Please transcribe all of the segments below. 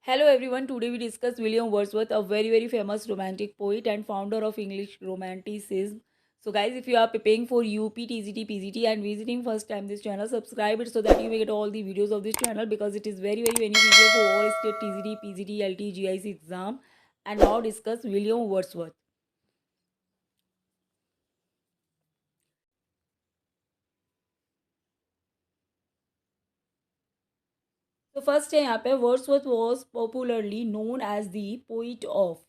Hello everyone, today we discuss William Wordsworth, a very famous romantic poet and founder of English Romanticism. So guys, if you are preparing for UP, TGT, PGT and visiting first time this channel, subscribe it so that you may get all the videos of this channel because it is very beneficial for all state TGT, PGT, LT, GIC exam. And now discuss William Wordsworth. तो first है यहाँ पे Wordsworth was popularly known as the poet of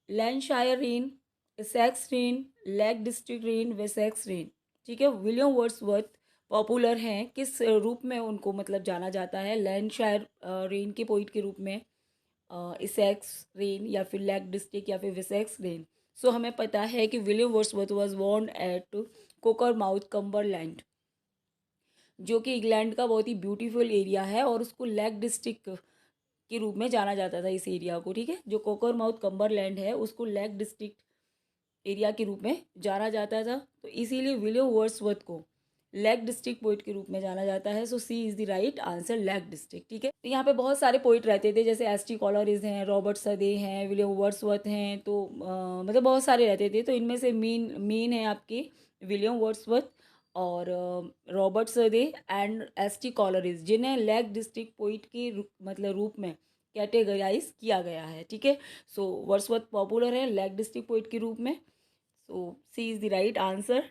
Landshire rain, Essex rain, Lake District rain, Wessex rain. ठीक है, William Wordsworth popular हैं किस रूप में उनको मतलब जाना जाता है? लैंडशायर रेन के पोइट के रूप में, इसेक्स रेन या फिर लेक डिस्ट्रिक्ट या फिर विसेक्स रेन। सो हमें पता है कि William Wordsworth was born at Cockermouth, Cumberland, जो कि इंग्लैंड का बहुत ही ब्यूटीफुल एरिया है और उसको लेक डिस्ट्रिक्ट के रूप में जाना जाता था इस एरिया को। ठीक है, जो कोकरमाउथ कम्बरलैंड है उसको लेक डिस्ट्रिक्ट एरिया के रूप में जाना जाता था, तो इसीलिए विलियम वर्ड्सवर्थ को लेक डिस्ट्रिक्ट पोइट के रूप में जाना जाता है। So C is the right answer, Lake District. ठीक है, तो यहाँ पे बहुत सारे पोइट रहते थे, जैसे एस.टी. कॉलरिज हैं, रॉबर्ट सदे हैं, विलियम वर्ड्सवर्थ हैं, तो मतलब बहुत सारे रहते थे। तो इनमें से मेन है आपके विलियम वर्ड्सवर्थ और Robert Sade and ST. Coleridge, जिन्हें लेक डिस्ट्रिक्ट पोइट के मतलब रूप में कैटेगराइज किया गया है। ठीक है, सो वर्ड्सवर्थ पॉपुलर है लेक डिस्ट्रिक्ट पोइट के रूप में। So C is the right answer.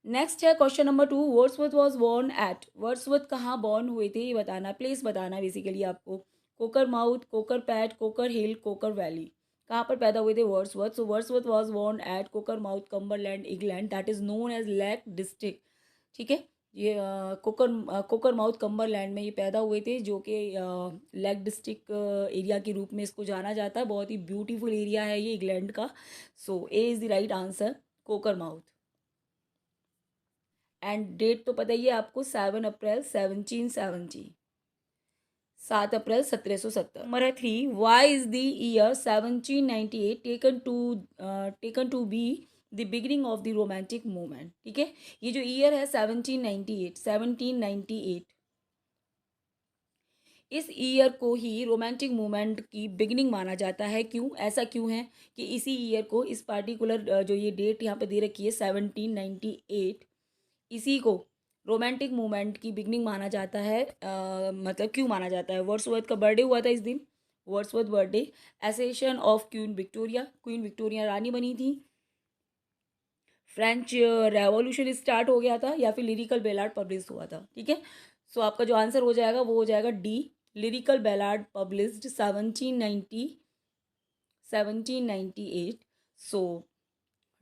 Next है question number 2, Wordsworth was born at. Wordsworth कहाँ बॉर्न हुए थे ये बताना, प्लेस बताना बेसिकली आपको। Cockermouth, Cocker Pat, Cocker Hill, Cocker Valley, कहाँ पर पैदा हुए थे Wordsworth? So Wordsworth was born at Cockermouth, Cumberland, England, that is known as Lake District. ठीक है, ये कोकर माउथ कम्बरलैंड में ये पैदा हुए थे, जो कि लेक डिस्ट्रिक्ट एरिया के रूप में इसको जाना जाता है। बहुत ही ब्यूटीफुल एरिया है ये इंग्लैंड का। So A is the right answer, Cockermouth. And date तो पता ही है आपको, 7 अप्रैल 1770, 7 अप्रैल 1770। नंबर है 3, why is the year 1798 taken to be the beginning of the romantic movement? ठीक है, ये जो ईयर है 1798, इस ईयर को ही रोमांटिक मूवमेंट की बिगिनिंग माना जाता है। क्यों, ऐसा क्यों है कि इसी ईयर को, इस पार्टिकुलर जो ये डेट यहाँ पे दे रखी है 1798, इसी को रोमांटिक मूवमेंट की बिगनिंग माना जाता है? मतलब क्यों माना जाता है? वर्ड्सवर्थ का बर्थडे हुआ था इस दिन, Wordsworth birthday, accession of Queen Victoria रानी बनी थी, फ्रेंच रेवोल्यूशन स्टार्ट हो गया था, या फिर लिरिकल बेलार्ड पब्लिश हुआ था। ठीक है, सो आपका जो आंसर हो जाएगा वो हो जाएगा D, lyrical Ballard published 1798। So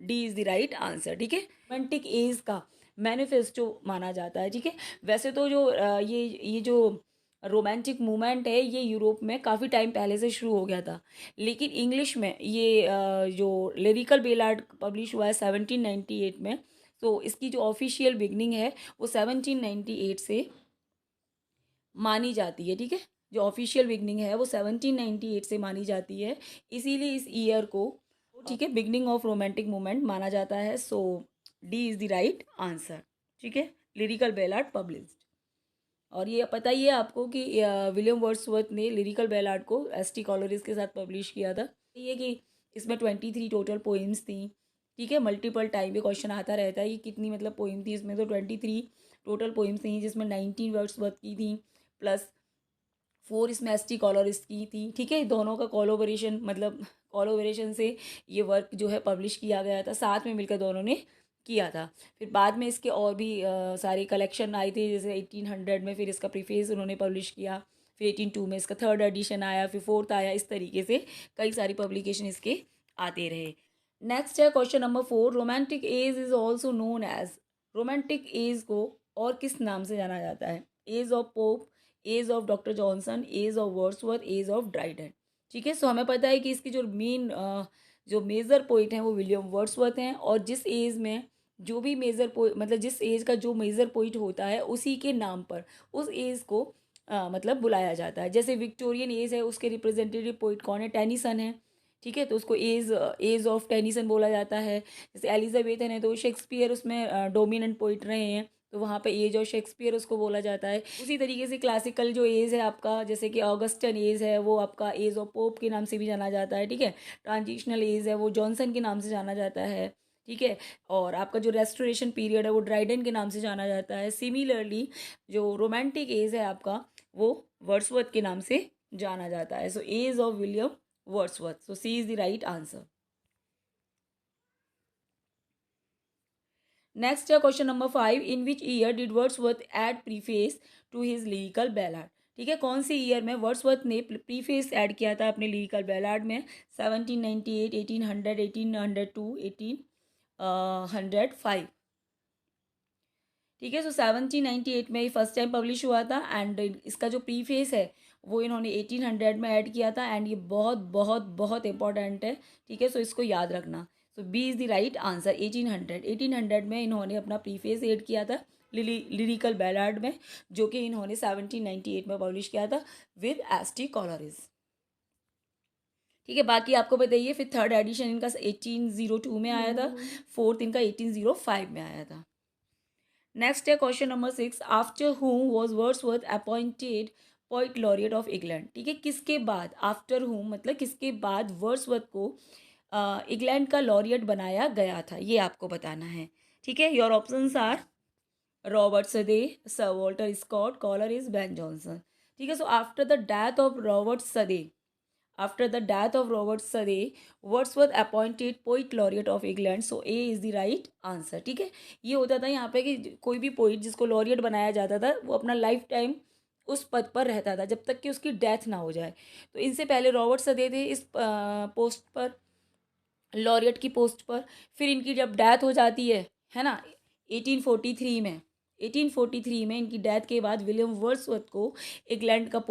D is the right answer. ठीक है, रोमांटिक एज का मैनिफेस्टो माना जाता है। ठीक है, वैसे तो जो ये जो रोमांटिक मूवमेंट है ये यूरोप में काफ़ी टाइम पहले से शुरू हो गया था, लेकिन इंग्लिश में ये जो लिरिकल बेलार्ड पब्लिश हुआ है 1798 में, तो इसकी जो ऑफिशियल बिगनिंग है वो 1798 से मानी जाती है। ठीक है, जो ऑफिशियल बिगनिंग है वो 1798 से मानी जाती है, इसीलिए इस ईयर को, ठीक है, बिगनिंग ऑफ रोमांटिक मूवमेंट माना जाता है। So D is the right answer. ठीक है, लिरिकल बेलार्ड पब्लिश्ड। और ये पता ही है आपको कि विलियम वर्ड्सवर्थ ने लिरिकल बेलार्ड को एस.टी. कॉलरिज के साथ पब्लिश किया था। ये कि इसमें 23 टोटल पोइम्स थी। ठीक है, मल्टीपल टाइम पे क्वेश्चन आता रहता है कि कितनी मतलब पोइम थी इसमें, तो 23 टोटल पोइम्स थी, जिसमें 19 वर्ड्सवर्थ की थी, प्लस 4 इसमें एस.टी. कॉलरिज की थी। ठीक है, दोनों का कोलोबरेशन, मतलब कोलोबरेशन से ये वर्क जो है पब्लिश किया गया था, साथ में मिलकर दोनों ने किया था। फिर बाद में इसके और भी सारे कलेक्शन आए थे, जैसे 1800 में फिर इसका प्रीफेस उन्होंने पब्लिश किया, फिर 1802 में इसका 3rd एडिशन आया, फिर 4th आया, इस तरीके से कई सारी पब्लिकेशन इसके आते रहे। नेक्स्ट है question number 4, romantic age is also known as. Romantic age को और किस नाम से जाना जाता है? Age of Pope, age of doctor Johnson, age of Wordsworth, age of Dryden. ठीक है, सो हमें पता है कि इसकी जो मेन जो मेजर पोइट हैं वो विलियम वर्ड्सवर्थ हैं, और जिस एज में जो भी मेजर पोइट, मतलब जिस एज का जो मेजर पोइट होता है उसी के नाम पर उस एज को मतलब बुलाया जाता है। जैसे विक्टोरियन एज है, उसके रिप्रेजेंटेटिव पोइट कौन है? टेनिसन है। ठीक है, तो उसको एज एज ऑफ टेनिसन बोला जाता है। जैसे एलिजाबेथन है तो शेक्सपियर उसमें डोमिनेंट पोइट रहे हैं, तो वहाँ पे एज ऑफ शेक्सपियर उसको बोला जाता है। उसी तरीके से क्लासिकल जो एज है आपका, जैसे कि ऑगस्टन एज है, वो आपका एज ऑफ पोप के नाम से भी जाना जाता है, ठीक है। ट्रांजिशनल एज है वो जॉनसन के नाम से जाना जाता है, ठीक है। और आपका जो रेस्टोरेशन पीरियड है वो ड्राइडन के नाम से जाना जाता है। सिमिलरली जो रोमांटिक एज है आपका वो वर्ड्सवर्थ के नाम से जाना जाता है। So age of William Wordsworth, so C is the right answer. Next है question number 5, in which year did Wordsworth add preface to his lyrical ballad. ठीक है, कौन सी ईयर में वर्ड्सवर्थ ने प्रीफेस ऐड किया था अपने लिरिकल बैलाड में? 1798, 1800, 1802, 1805। ठीक है, सो 1798 में ये फर्स्ट टाइम पब्लिश हुआ था एंड इसका जो प्रीफेस है वो इन्होंने 1800 में ऐड किया था एंड ये बहुत बहुत बहुत इंपॉर्टेंट है, ठीक है। सो इसको याद रखना। So B is the right answer. 1800 में इन्होंने अपना प्रीफेस ऐड किया था लिरिकल बैलाड में, जो कि इन्होंने 1798 में पब्लिश किया था विद एस.टी. कॉलरिज। ठीक है, बाकी आपको बताइए फिर थर्ड एडिशन इनका 1802 में आया था, फोर्थ इनका 1805 में आया था। नेक्स्ट है क्वेश्चन नंबर 6, आफ्टर हुम was Wordsworth appointed poet laureate of England. ठीक है, किसके बाद? आफ्टर हुम मतलब किसके बाद वर्ड्सवर्थ को इंग्लैंड का लॉरिएट बनाया गया था, ये आपको बताना है। ठीक है, your options are Robert Southey, Sir Walter Scott, Coleridge, Ben Jonson. ठीक है, so after the death of Robert Southey, after the death of Robert Surrey, Wordsworth appointed poet laureate of England, so A is the right answer। ठीक है, ये होता था यहाँ पे कि कोई भी पोइट जिसको लॉरिएट बनाया जाता था वो अपना लाइफ टाइम उस पद पर रहता था जब तक कि उसकी डेथ ना हो जाए। तो इनसे पहले रॉबर्ट सदे थे इस पोस्ट पर, लॉरिएट की पोस्ट पर। फिर इनकी जब डेथ हो जाती है ना, 1843 में, 1843 में इनकी डेथ के बाद विलियम वर्ड्सवर्थ को इंग्लैंड का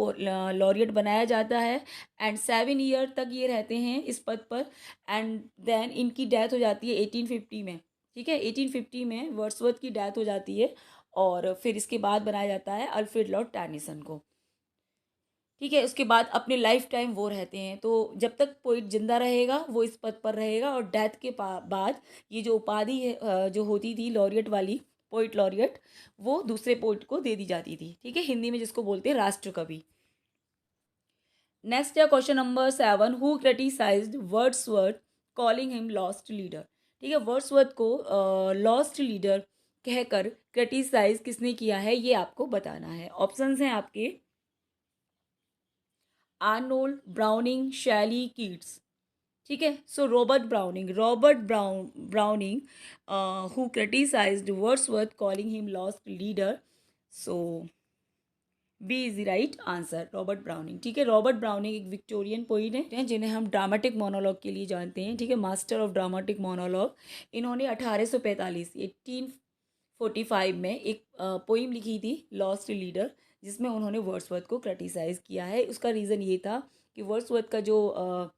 लॉरिएट बनाया जाता है एंड 7 ईयर तक ये रहते हैं इस पद पर एंड देन इनकी डेथ हो जाती है 1850 में। ठीक है, 1850 में वर्ड्सवर्थ की डेथ हो जाती है और फिर इसके बाद बनाया जाता है अल्फ्रेड लॉर्ड टेनिसन को। ठीक है, उसके बाद अपने लाइफ टाइम वो रहते हैं। तो जब तक पोइट जिंदा रहेगा वो इस पद पर रहेगा और डेथ के बाद ये जो उपाधि है जो होती थी लॉरिएट वाली, पोइट लॉरिएट, वो दूसरे पोइट को दे दी जाती थी। ठीक है, हिंदी में जिसको बोलते हैं राष्ट्र कवि। नेक्स्ट है question number 7, who criticised Wordsworth calling him lost leader. ठीक है, वर्ड्सवर्थ को लॉस्ट लीडर कहकर क्रिटिसाइज किसने किया है ये आपको बताना है। ऑप्शंस हैं आपके आर्नोल्ड, ब्राउनिंग, शैली, कीट्स। ठीक है, so Robert Browning who criticised Wordsworth calling him lost leader, so B is the right answer, Robert Browning. ठीक है, रॉबर्ट ब्राउनिंग एक विक्टोरियन पोइट हैं जिन्हें हम ड्रामेटिक मोनोलॉग के लिए जानते हैं। ठीक है, मास्टर ऑफ ड्रामेटिक मोनोलॉग। इन्होंने 1845 में एक पोइम लिखी थी लॉस्ट लीडर, जिसमें उन्होंने वर्ड्सवर्थ को क्रिटिसाइज़ किया है। उसका रीज़न ये था कि वर्ड्सवर्थ का जो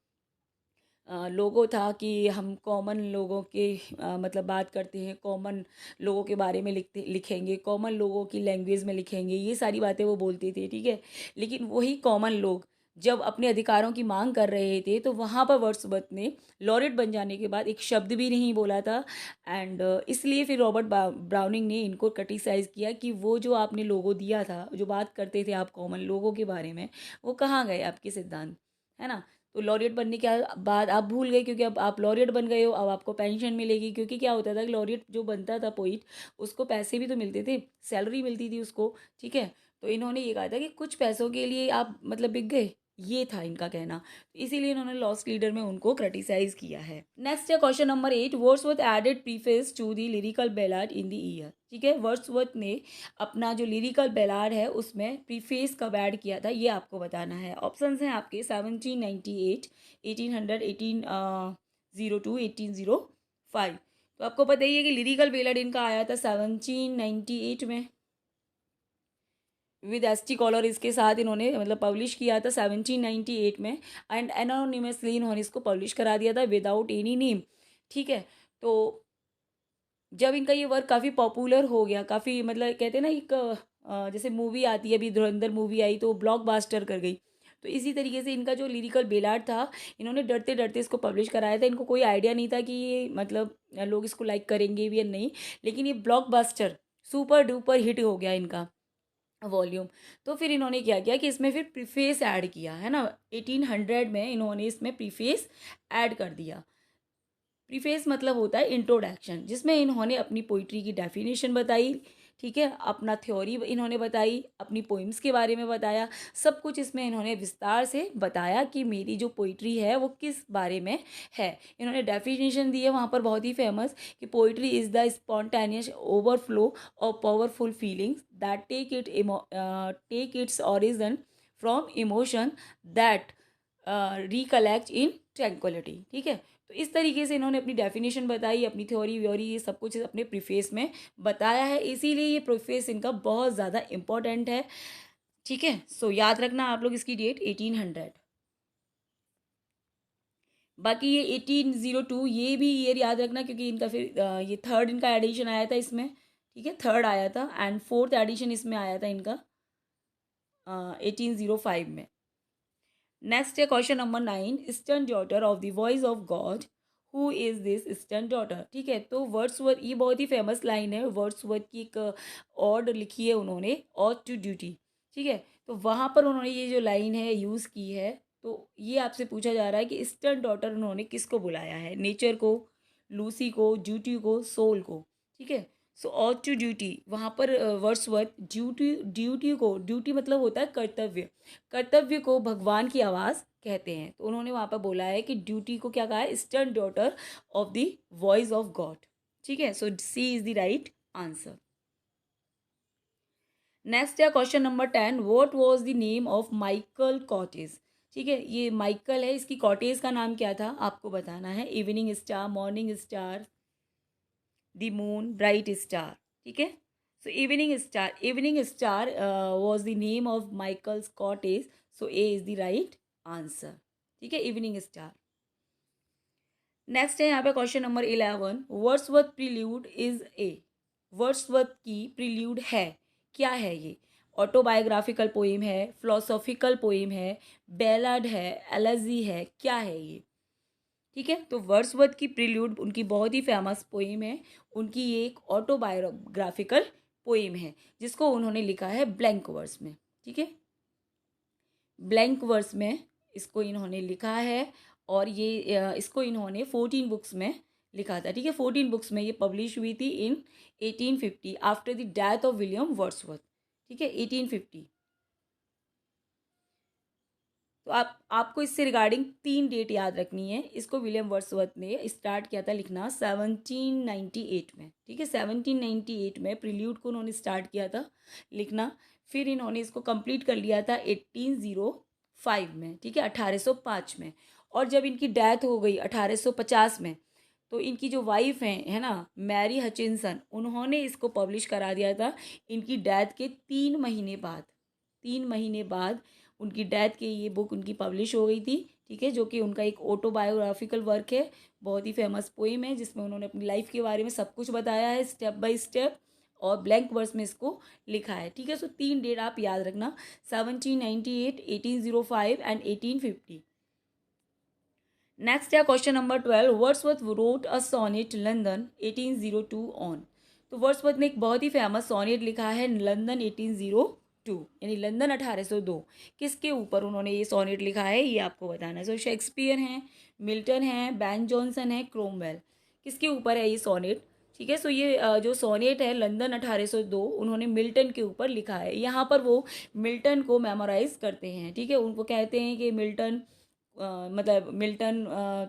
लोगो था कि हम कॉमन लोगों के मतलब बात करते हैं, कॉमन लोगों के बारे में लिखेंगे, कॉमन लोगों की लैंग्वेज में लिखेंगे, ये सारी बातें वो बोलते थे। ठीक है, लेकिन वही कॉमन लोग जब अपने अधिकारों की मांग कर रहे थे तो वहाँ पर वर्ड्सवर्थ ने लॉरेट बन जाने के बाद एक शब्द भी नहीं बोला था एंड इसलिए फिर रॉबर्ट ब्राउनिंग ने इनको क्रिटिसाइज़ किया कि वो जो आपने लोगो दिया था, जो बात करते थे आप कॉमन लोगों के बारे में, वो कहाँ गए आपके सिद्धांत, है ना। तो लॉरिएट बनने के बाद आप भूल गए क्योंकि अब आप लॉरिएट बन गए हो, अब आपको पेंशन मिलेगी। क्योंकि क्या होता था कि लॉरिएट जो बनता था पोइट, उसको पैसे भी तो मिलते थे, सैलरी मिलती थी उसको। ठीक है, तो इन्होंने ये कहा था कि कुछ पैसों के लिए आप मतलब बिक गए, ये था इनका कहना। तो इसीलिए इन्होंने लॉस्ट लीडर में उनको क्रिटिसाइज किया है। नेक्स्ट है question number 8, Wordsworth added preface to the lyrical ballad in the year. ठीक है, वर्ड्सवर्थ ने अपना जो लिरिकल बैलाड है उसमें प्रीफेस कब ऐड किया था ये आपको बताना है। ऑप्शंस हैं आपके 1798, 1800, 1802, 1805। तो आपको पता ही है कि लिरिकल बैलाड इनका आया था 1798 में विद एस.टी. कॉलर, इसके साथ इन्होंने मतलब पब्लिश किया था 1798 में एंड एनोनिमसली इन्होंने इसको पब्लिश करा दिया था विदाउट एनी नेम। ठीक है, तो जब इनका ये वर्क काफ़ी पॉपुलर हो गया, काफ़ी मतलब कहते हैं ना एक जैसे मूवी आती है, अभी धुरंधर मूवी आई तो ब्लॉकबस्टर कर गई, तो इसी तरीके से इनका जो लिरिकल बेलाड था इन्होंने डरते डरते इसको पब्लिश कराया था। इनको कोई आइडिया नहीं था कि ये मतलब लोग इसको लाइक करेंगे भी या नहीं, लेकिन ये ब्लॉकबस्टर सुपर डुपर हिट हो गया इनका वॉल्यूम। तो फिर इन्होंने क्या किया कि इसमें फिर प्रीफेस ऐड किया है ना, 1800 में इन्होंने इसमें प्रीफेस ऐड कर दिया। प्रीफेस मतलब होता है इंट्रोडक्शन, जिसमें इन्होंने अपनी पोइट्री की डेफिनेशन बताई, ठीक है, अपना थ्योरी इन्होंने बताई, अपनी पोइम्स के बारे में बताया, सब कुछ इसमें इन्होंने विस्तार से बताया कि मेरी जो पोइट्री है वो किस बारे में है। इन्होंने डेफिनेशन दी है वहाँ पर बहुत ही फेमस कि poetry is the spontaneous overflow of powerful feelings that take its origin from emotion that recollect in tranquillity, ठीक है। तो इस तरीके से इन्होंने अपनी डेफिनेशन बताई, अपनी थ्योरी व्योरी ये सब कुछ अपने प्रीफेस में बताया है, इसीलिए ये प्रीफेस इनका बहुत ज़्यादा इम्पोर्टेंट है, ठीक है। सो याद रखना आप लोग इसकी डेट 1800। बाकी ये 1802 ये भी ईयर याद रखना, क्योंकि इनका फिर ये थर्ड इनका एडिशन आया था इसमें, ठीक है, थर्ड आया था एंड फोर्थ एडिशन इसमें आया था इनका 1805 में। नेक्स्ट है question number 9, eastern daughter of the voice of God, who is this eastern daughter, ठीक है। तो वर्ड्सवर्थ, ये बहुत ही फेमस लाइन है, वर्ड्सवर्थ की एक ऑड लिखी है उन्होंने, ऑड टू ड्यूटी, ठीक है। तो वहाँ पर उन्होंने ये जो लाइन है यूज़ की है। तो ये आपसे पूछा जा रहा है कि ईस्टर्न डॉटर उन्होंने किसको बुलाया है, नेचर को, लूसी को, ड्यूटी को, सोल को, ठीक है। सो ऑड टू ड्यूटी, वहाँ पर वर्ड्सवर्थ ड्यूटी, ड्यूटी को, ड्यूटी मतलब होता है कर्तव्य, कर्तव्य को भगवान की आवाज़ कहते हैं। तो उन्होंने वहाँ पर बोला है कि ड्यूटी को क्या कहा है, stern daughter of the voice of God, ठीक है। So C is the right answer. Next है question number 10, what was the name of Michael cottage, ठीक है। ये माइकल है, इसकी कॉटेज का नाम क्या था आपको बताना है। Evening star, morning star, the moon, bright star, ठीक है। So evening star was the name of Michael's cottage, so A is the right answer, ठीक है, इवनिंग स्टार। नेक्स्ट है यहाँ पे question number 11, Wordsworth prelude is a, Wordsworth की prelude है, क्या है ये, ऑटोबायोग्राफिकल पोइम है, फिलोसॉफिकल पोइम है, बैलाड है, एलजी है, क्या है ये, ठीक है। तो वर्ड्सवर्थ की प्रील्यूड उनकी बहुत ही फेमस पोइम है, उनकी ये एक ऑटोबायोग्राफिकल पोइम है जिसको उन्होंने लिखा है ब्लैंक वर्स में, ठीक है, ब्लैंक वर्स में इसको इन्होंने लिखा है। और ये इसको इन्होंने 14 बुक्स में लिखा था, ठीक है, 14 बुक्स में ये पब्लिश हुई थी इन 1850 after the death of William Wordsworth, ठीक है, 1850। तो आपको इससे रिगार्डिंग 3 डेट याद रखनी है। इसको विलियम वर्ड्सवर्थ ने स्टार्ट किया था लिखना 1798 में, ठीक है, 1798 में प्रील्यूड को उन्होंने स्टार्ट किया था लिखना। फिर इन्होंने इसको कंप्लीट कर लिया था 1805 में, ठीक है, 1805 में। और जब इनकी डेथ हो गई 1850 में, तो इनकी जो वाइफ हैं, है ना, मैरी हचिनसन, उन्होंने इसको पब्लिश करा दिया था इनकी डेथ के 3 महीने बाद, 3 महीने बाद उनकी डेथ की ये बुक उनकी पब्लिश हो गई थी, ठीक है, जो कि उनका एक ऑटोबायोग्राफिकल वर्क है, बहुत ही फेमस पोइम है जिसमें उन्होंने अपनी लाइफ के बारे में सब कुछ बताया है स्टेप बाय स्टेप, और ब्लैंक वर्स में इसको लिखा है, ठीक है। सो 3 डेट आप याद रखना, 1798, 1805 एंड 1850। नेक्स्ट है question number 12, Wordsworth wrote a sonnet London 1802 on. तो वर्ड्सवर्थ ने एक बहुत ही फेमस सोनेट लिखा है लंदन 1802, यानी लंदन 1802, किसके ऊपर उन्होंने ये सोनेट लिखा है ये आपको बताना है। सो शेक्सपियर हैं, मिल्टन हैं, बैन जॉनसन है, क्रोमवेल, किसके ऊपर है ये सोनेट, ठीक है। सो ये जो सोनेट है लंदन 1802 उन्होंने मिल्टन के ऊपर लिखा है। यहाँ पर वो मिल्टन को मेमोराइज करते हैं, ठीक है, उनको कहते हैं कि मिल्टन मतलब मिल्टन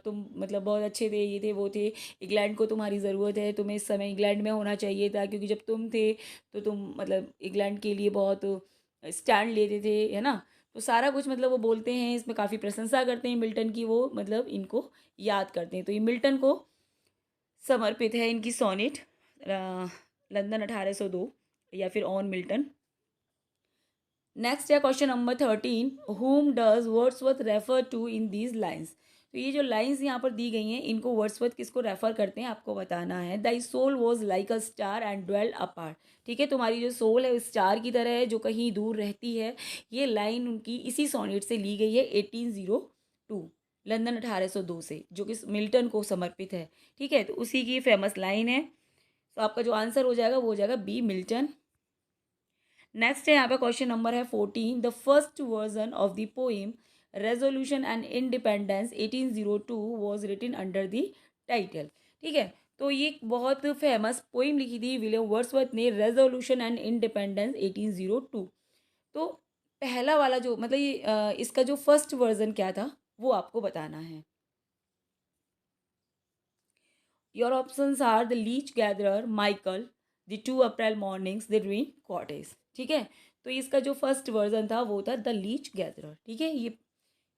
तुम मतलब बहुत अच्छे थे, ये थे वो थे, इंग्लैंड को तुम्हारी ज़रूरत है, तुम्हें इस समय इंग्लैंड में होना चाहिए था, क्योंकि जब तुम थे तो तुम मतलब इंग्लैंड के लिए बहुत स्टैंड लेते थे, है ना। तो सारा कुछ मतलब वो बोलते हैं, इसमें काफ़ी प्रशंसा करते हैं मिल्टन की, वो मतलब इनको याद करते हैं। तो ये मिल्टन को समर्पित है इनकी सोनेट लंदन 1802 या फिर ऑन मिल्टन। नेक्स्ट है question number 13, whom does Wordsworth refer to in these lines. तो ये जो लाइन्स यहाँ पर दी गई हैं इनको वर्ड्सवर्थ किसको रेफर करते हैं आपको बताना है। Thy soul was like a star and dwelled apart, ठीक है, तुम्हारी जो सोल है स्टार की तरह है जो कहीं दूर रहती है। ये लाइन उनकी इसी सोनेट से ली गई है 1802 लंदन 1802 से, जो कि मिल्टन को समर्पित है, ठीक है। तो उसी की फेमस लाइन है। तो आपका जो आंसर हो जाएगा वो हो जाएगा बी, मिल्टन। नेक्स्ट है यहाँ पे क्वेश्चन नंबर है 14। The first version of the poem resolution and independence 1802 was written under the title. ठीक है, तो ये एक बहुत फेमस पोइम लिखी थी विलियम वर्ड्सवर्थ ने, रेजोल्यूशन एंड इंडिपेंडेंस 1802। तो पहला वाला जो मतलब ये इसका जो फर्स्ट वर्जन क्या था वो आपको बताना है। Your options are the leech gatherer, Michael, the two April mornings, the dream cottage. ठीक है, तो इसका जो फर्स्ट वर्जन था वो था द लीच गैदरर। ठीक है,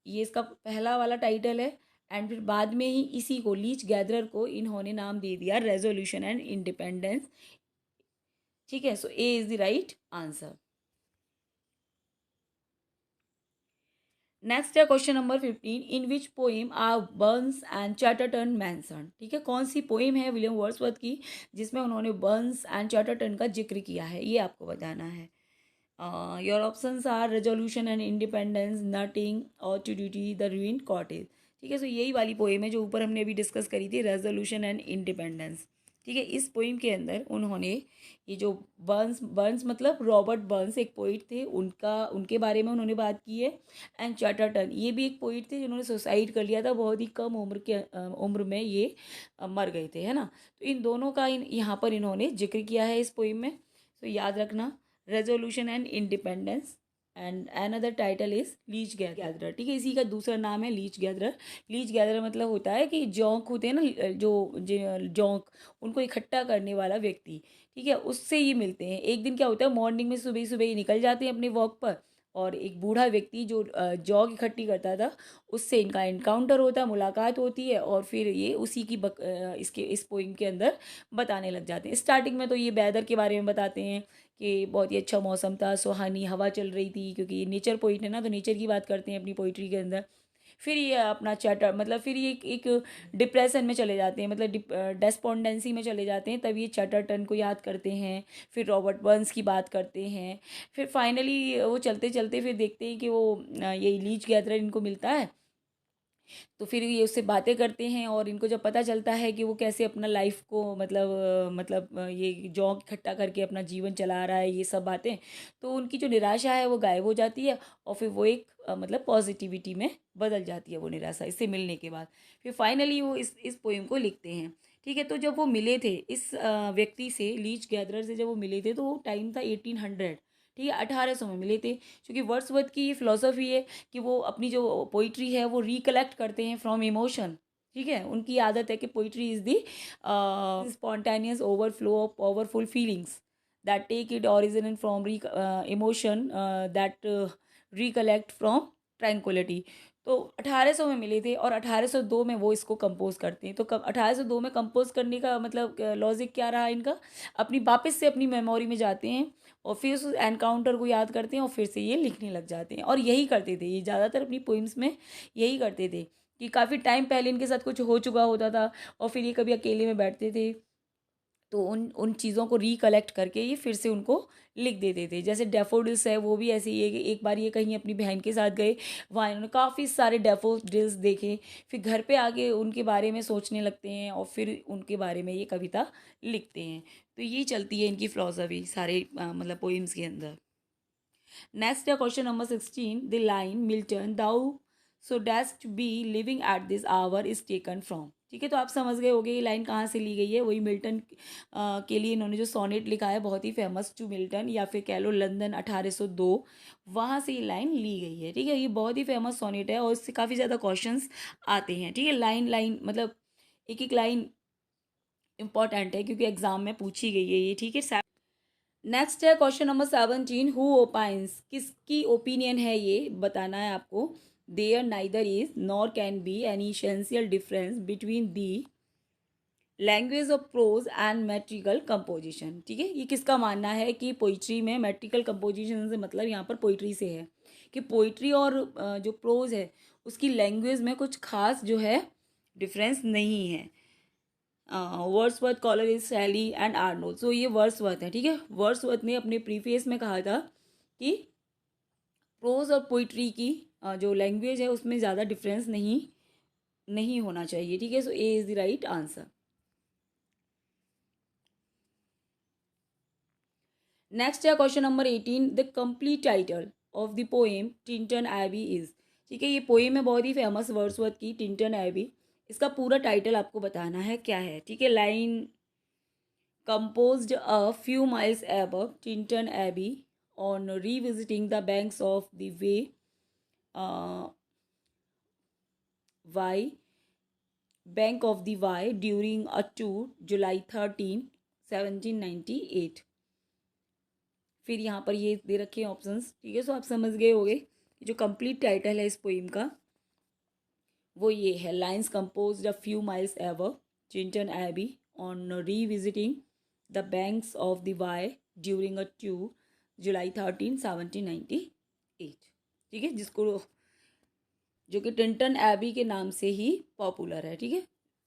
ये इसका पहला वाला टाइटल है। एंड फिर बाद में ही इसी को, लीच गैदरर को, इन्होंने नाम दे दिया रेजोल्यूशन एंड इंडिपेंडेंस। ठीक है, so A is the right answer. Next है question number 15। In which poem are Burns and Chatterton mention. ठीक है, कौन सी पोइम है विलियम वर्ड्सवर्थ की जिसमें उन्होंने बर्न्स एंड चैटरटन का जिक्र किया है, ये आपको बताना है। Your options are resolution and independence, Nutting ode to duty, the ruined cottage. ठीक है, सो यही वाली पोइम है जो ऊपर हमने अभी डिस्कस करी थी, रेजोल्यूशन एंड इंडिपेंडेंस। ठीक है, इस पोइम के अंदर उन्होंने ये जो बर्न्स बर्न्स मतलब रॉबर्ट बर्न्स एक पोइट थे, उनके बारे में उन्होंने बात की है। एंड चैटरटन ये भी एक पोइट थे जिन्होंने सुसाइड कर लिया था, बहुत ही कम उम्र में ये मर गए थे, है ना। तो इन दोनों का यहाँ पर इन्होंने जिक्र किया है इस पोइम में। तो याद रखना, resolution and independence, and another title is leech gatherer. ठीक है, इसी का दूसरा नाम है लीच गैदरर। लीच गैदरर मतलब होता है कि जोंक होते हैं ना, जो जोंक, उनको इकट्ठा करने वाला व्यक्ति। ठीक है, उससे ये मिलते हैं। एक दिन क्या होता है, मॉर्निंग में सुबह सुबह ये निकल जाते हैं अपने वॉक पर, और एक बूढ़ा व्यक्ति जो जौक इकट्ठी करता था, उससे इनका एनकाउंटर होता है, मुलाकात होती है, और फिर ये उसी की इसके इस पोइम के अंदर बताने लग जाते हैं। स्टार्टिंग में तो ये वेदर के बारे में बताते हैं कि बहुत ही अच्छा मौसम था, सुहानी हवा चल रही थी, क्योंकि ये नेचर पोइट है ना, तो नेचर की बात करते हैं अपनी पोइट्री के अंदर। फिर ये अपना चैटर मतलब फिर ये एक डिप्रेशन में चले जाते हैं, मतलब डेस्पोंडेंसी में चले जाते हैं, तब ये चैटरटन को याद करते हैं, फिर रॉबर्ट बर्न्स की बात करते हैं। फिर फाइनली वो चलते चलते फिर देखते हैं कि वो ये लीच गैदरर इनको मिलता है, तो फिर ये उससे बातें करते हैं, और इनको जब पता चलता है कि वो कैसे अपना लाइफ को ये जॉब इकट्ठा करके अपना जीवन चला रहा है, ये सब बातें, तो उनकी जो निराशा है वो गायब हो जाती है, और फिर वो एक मतलब पॉजिटिविटी में बदल जाती है वो निराशा इससे मिलने के बाद। फिर फाइनली वो इस पोइम को लिखते हैं। ठीक है, तो जब वो मिले थे इस व्यक्ति से, लीच गैदरर से जब वो मिले थे, तो वो टाइम था 1800। ठीक है, 1800 में मिले थे, क्योंकि वर्ड्सवर्थ की ये फिलोसफी है कि वो अपनी जो पोइट्री है वो रिकलेक्ट करते हैं फ्रॉम इमोशन। ठीक है, उनकी आदत है कि poetry is the spontaneous overflow of powerful feelings that take it origin from emotion that recollect from tranquillity. तो 1800 में मिले थे, और 1802 में वो इसको कंपोज करते हैं। तो 1802 में कंपोज करने का मतलब लॉजिक क्या रहा इनका, अपनी वापस से अपनी मेमोरी में जाते हैं, और फिर उस एनकाउंटर को याद करते हैं, और फिर से ये लिखने लग जाते हैं। और यही करते थे ये ज़्यादातर अपनी पोइम्स में, यही करते थे कि काफ़ी टाइम पहले इनके साथ कुछ हो चुका होता था, और फिर ये कभी अकेले में बैठते थे, तो उन उन चीज़ों को रिकलेक्ट करके ये फिर से उनको लिख देते थे। जैसे डैफोडिल्स है, वो भी ऐसे ही है कि एक बार ये कहीं अपनी बहन के साथ गए, वहाँ इन्होंने काफ़ी सारे डैफोडिल्स देखे, फिर घर पे आके उनके बारे में सोचने लगते हैं, और फिर उनके बारे में ये कविता लिखते हैं। तो ये चलती है इनकी फिलोसफी सारे मतलब पोइम्स के अंदर। नेक्स्ट है question number 16। The line Milton thou shouldst be living at this hour is taken from. ठीक है, तो आप समझ गए होंगे ये लाइन कहाँ से ली गई है। वही मिल्टन के लिए इन्होंने जो सोनेट लिखा है, बहुत ही फेमस टू मिल्टन, या फिर कह लो लंदन 1802, वहाँ से ये लाइन ली गई है। ठीक है, ये बहुत ही फेमस सोनेट है, और इससे काफ़ी ज़्यादा क्वेश्चंस आते हैं। ठीक है, लाइन लाइन मतलब एक एक लाइन इंपॉर्टेंट है, क्योंकि एग्जाम में पूछी गई है ये। ठीक है, नेक्स्ट है क्वेश्चन नंबर 17। हु ओपाइंस, किसकी ओपिनियन है ये बताना है आपको। There neither is nor can be any essential difference between the language of prose and metrical composition. ठीक है, ये किसका मानना है कि पोइट्री में मेट्रिकल कंपोजिशन से मतलब यहाँ पर पोइट्री से है, कि पोइट्री और जो प्रोज है उसकी लैंग्वेज में कुछ खास जो है डिफरेंस नहीं है। वर्ड्सवर्थ, कॉलरिज, शैली एंड आर्नोल्ड। सो ये वर्ड्सवर्थ है। ठीक है, वर्ड्सवर्थ ने अपने प्रीफेस में कहा था कि प्रोज और पोइट्री की जो लैंग्वेज है उसमें ज़्यादा डिफरेंस नहीं होना चाहिए। ठीक है, so A is the right answer. Next है question number 18, the complete title of the poem Tintern Abbey is. ठीक है, ये पोएम है बहुत ही फेमस वर्ड्सवर्थ की, टिंटन एबी। इसका पूरा टाइटल आपको बताना है क्या है। ठीक है, line composed a few miles above Tinton Abbey on revisiting the banks of the uh, Wye bank of the Wye during a tour July 13, 1798। फिर यहाँ पर ये दे रखे हैं ऑप्शंस। ठीक है, सो आप समझ गए होंगे कि जो कंप्लीट टाइटल है इस पोइम का वो ये है, lines composed a few miles above Tintern Abbey on revisiting the banks of the Wye during a tour July 13, 1798। ठीक है, जिसको जो कि टिंटन एबी के नाम से ही पॉपुलर है। ठीक है,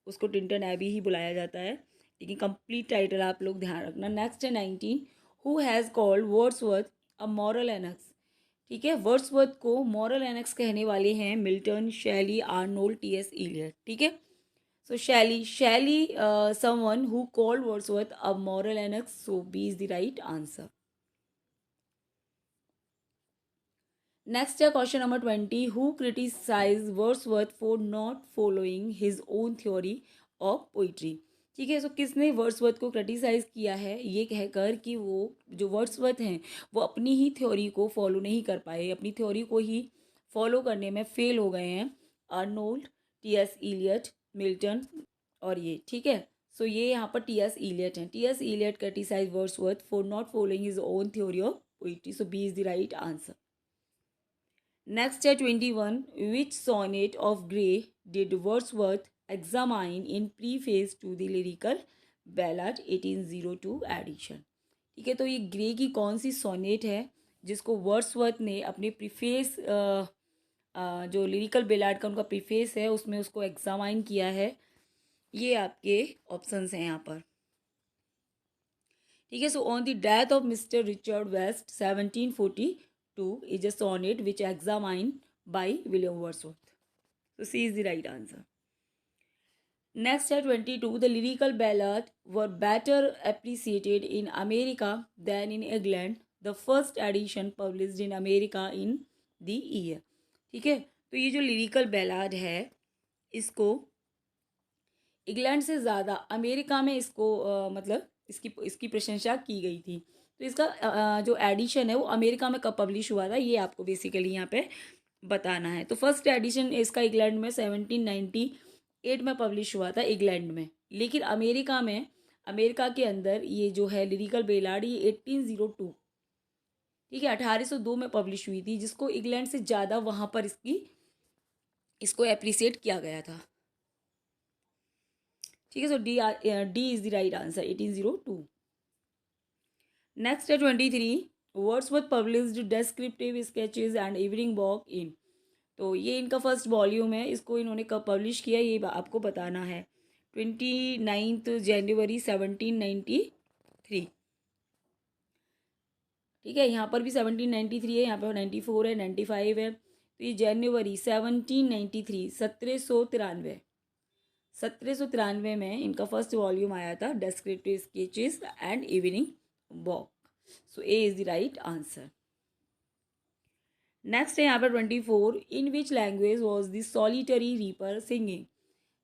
उसको टिंटन एबी ही बुलाया जाता है, लेकिन कंप्लीट टाइटल आप लोग ध्यान रखना। नेक्स्ट है 19, who has called Wordsworth a moral annex. ठीक है, वर्ड्सवर्थ को मॉरल एनेक्स कहने वाले हैं मिल्टन, शैली, आर्नोल्ड, टी.एस. इलियट। ठीक है, so Shelley someone who called Wordsworth a moral annex, so B is the right answer. Next है question number 20, who criticized Wordsworth for not following his own theory of poetry। ठीक है, सो किसने Wordsworth को criticise किया है ये कहकर कि वो जो वर्ड्सवर्थ हैं वो अपनी ही थ्योरी को फॉलो नहीं कर पाए, अपनी थ्योरी को ही फॉलो करने में फेल हो गए हैं। Arnold, T.S.. इलियट, मिल्टन और ये। ठीक है, सो ये यहाँ पर टी.एस. इलियट हैं। T S. Eliot criticize Wordsworth for not following his own theory of poetry, so B is the right answer. Next है 21, which sonnet of Gray did Wordsworth examine in preface to the lyrical ballad 1802 edition. ठीक है, तो ये grey की कौन सी sonnet है जिसको Wordsworth ने अपने प्रीफेस जो लिरिकल बैलाड का उनका प्रीफेस है उसमें उसको एग्जामाइन किया है। ये आपके ऑप्शंस हैं यहाँ पर। ठीक है, so on the death of mister Richard West 1742 is a sonnet which examined by William Wordsworth. So C is the right answer. Next है 22, the lyrical ballads were better appreciated in America than in England. The first edition published in America in the year। ठीक है, तो ये जो lyrical ballad है इसको England से ज़्यादा अमेरिका में इसको मतलब इसकी प्रशंसा की गई थी। तो इसका जो एडिशन है वो अमेरिका में कब पब्लिश हुआ था ये आपको बेसिकली यहाँ पे बताना है। तो फर्स्ट एडिशन इसका इंग्लैंड में 1798 में पब्लिश हुआ था इंग्लैंड में, लेकिन अमेरिका के अंदर ये जो है लिरिकल बैलाड ये 1802, ठीक है, 1802 में पब्लिश हुई थी, जिसको इंग्लैंड से ज़्यादा वहाँ पर इसको एप्रिसिएट किया गया था। ठीक है, so D is the right answer 1802। Next है 23, Wordsworth published descriptive sketches and evening walk in. तो ये इनका फर्स्ट वॉल्यूम है, इसको इन्होंने कब पब्लिश किया ये आपको बताना है। 29 जनवरी 1793। ठीक है, यहाँ पर भी 1793 है, यहाँ पर 94 है, 95 है। तो ये जनवरी 1793 1793 में इनका फर्स्ट वॉल्यूम आया था, descriptive sketches and evening walk. So A is the right answer. Next है यहाँ पर 24, in which language was the solitary reaper singing.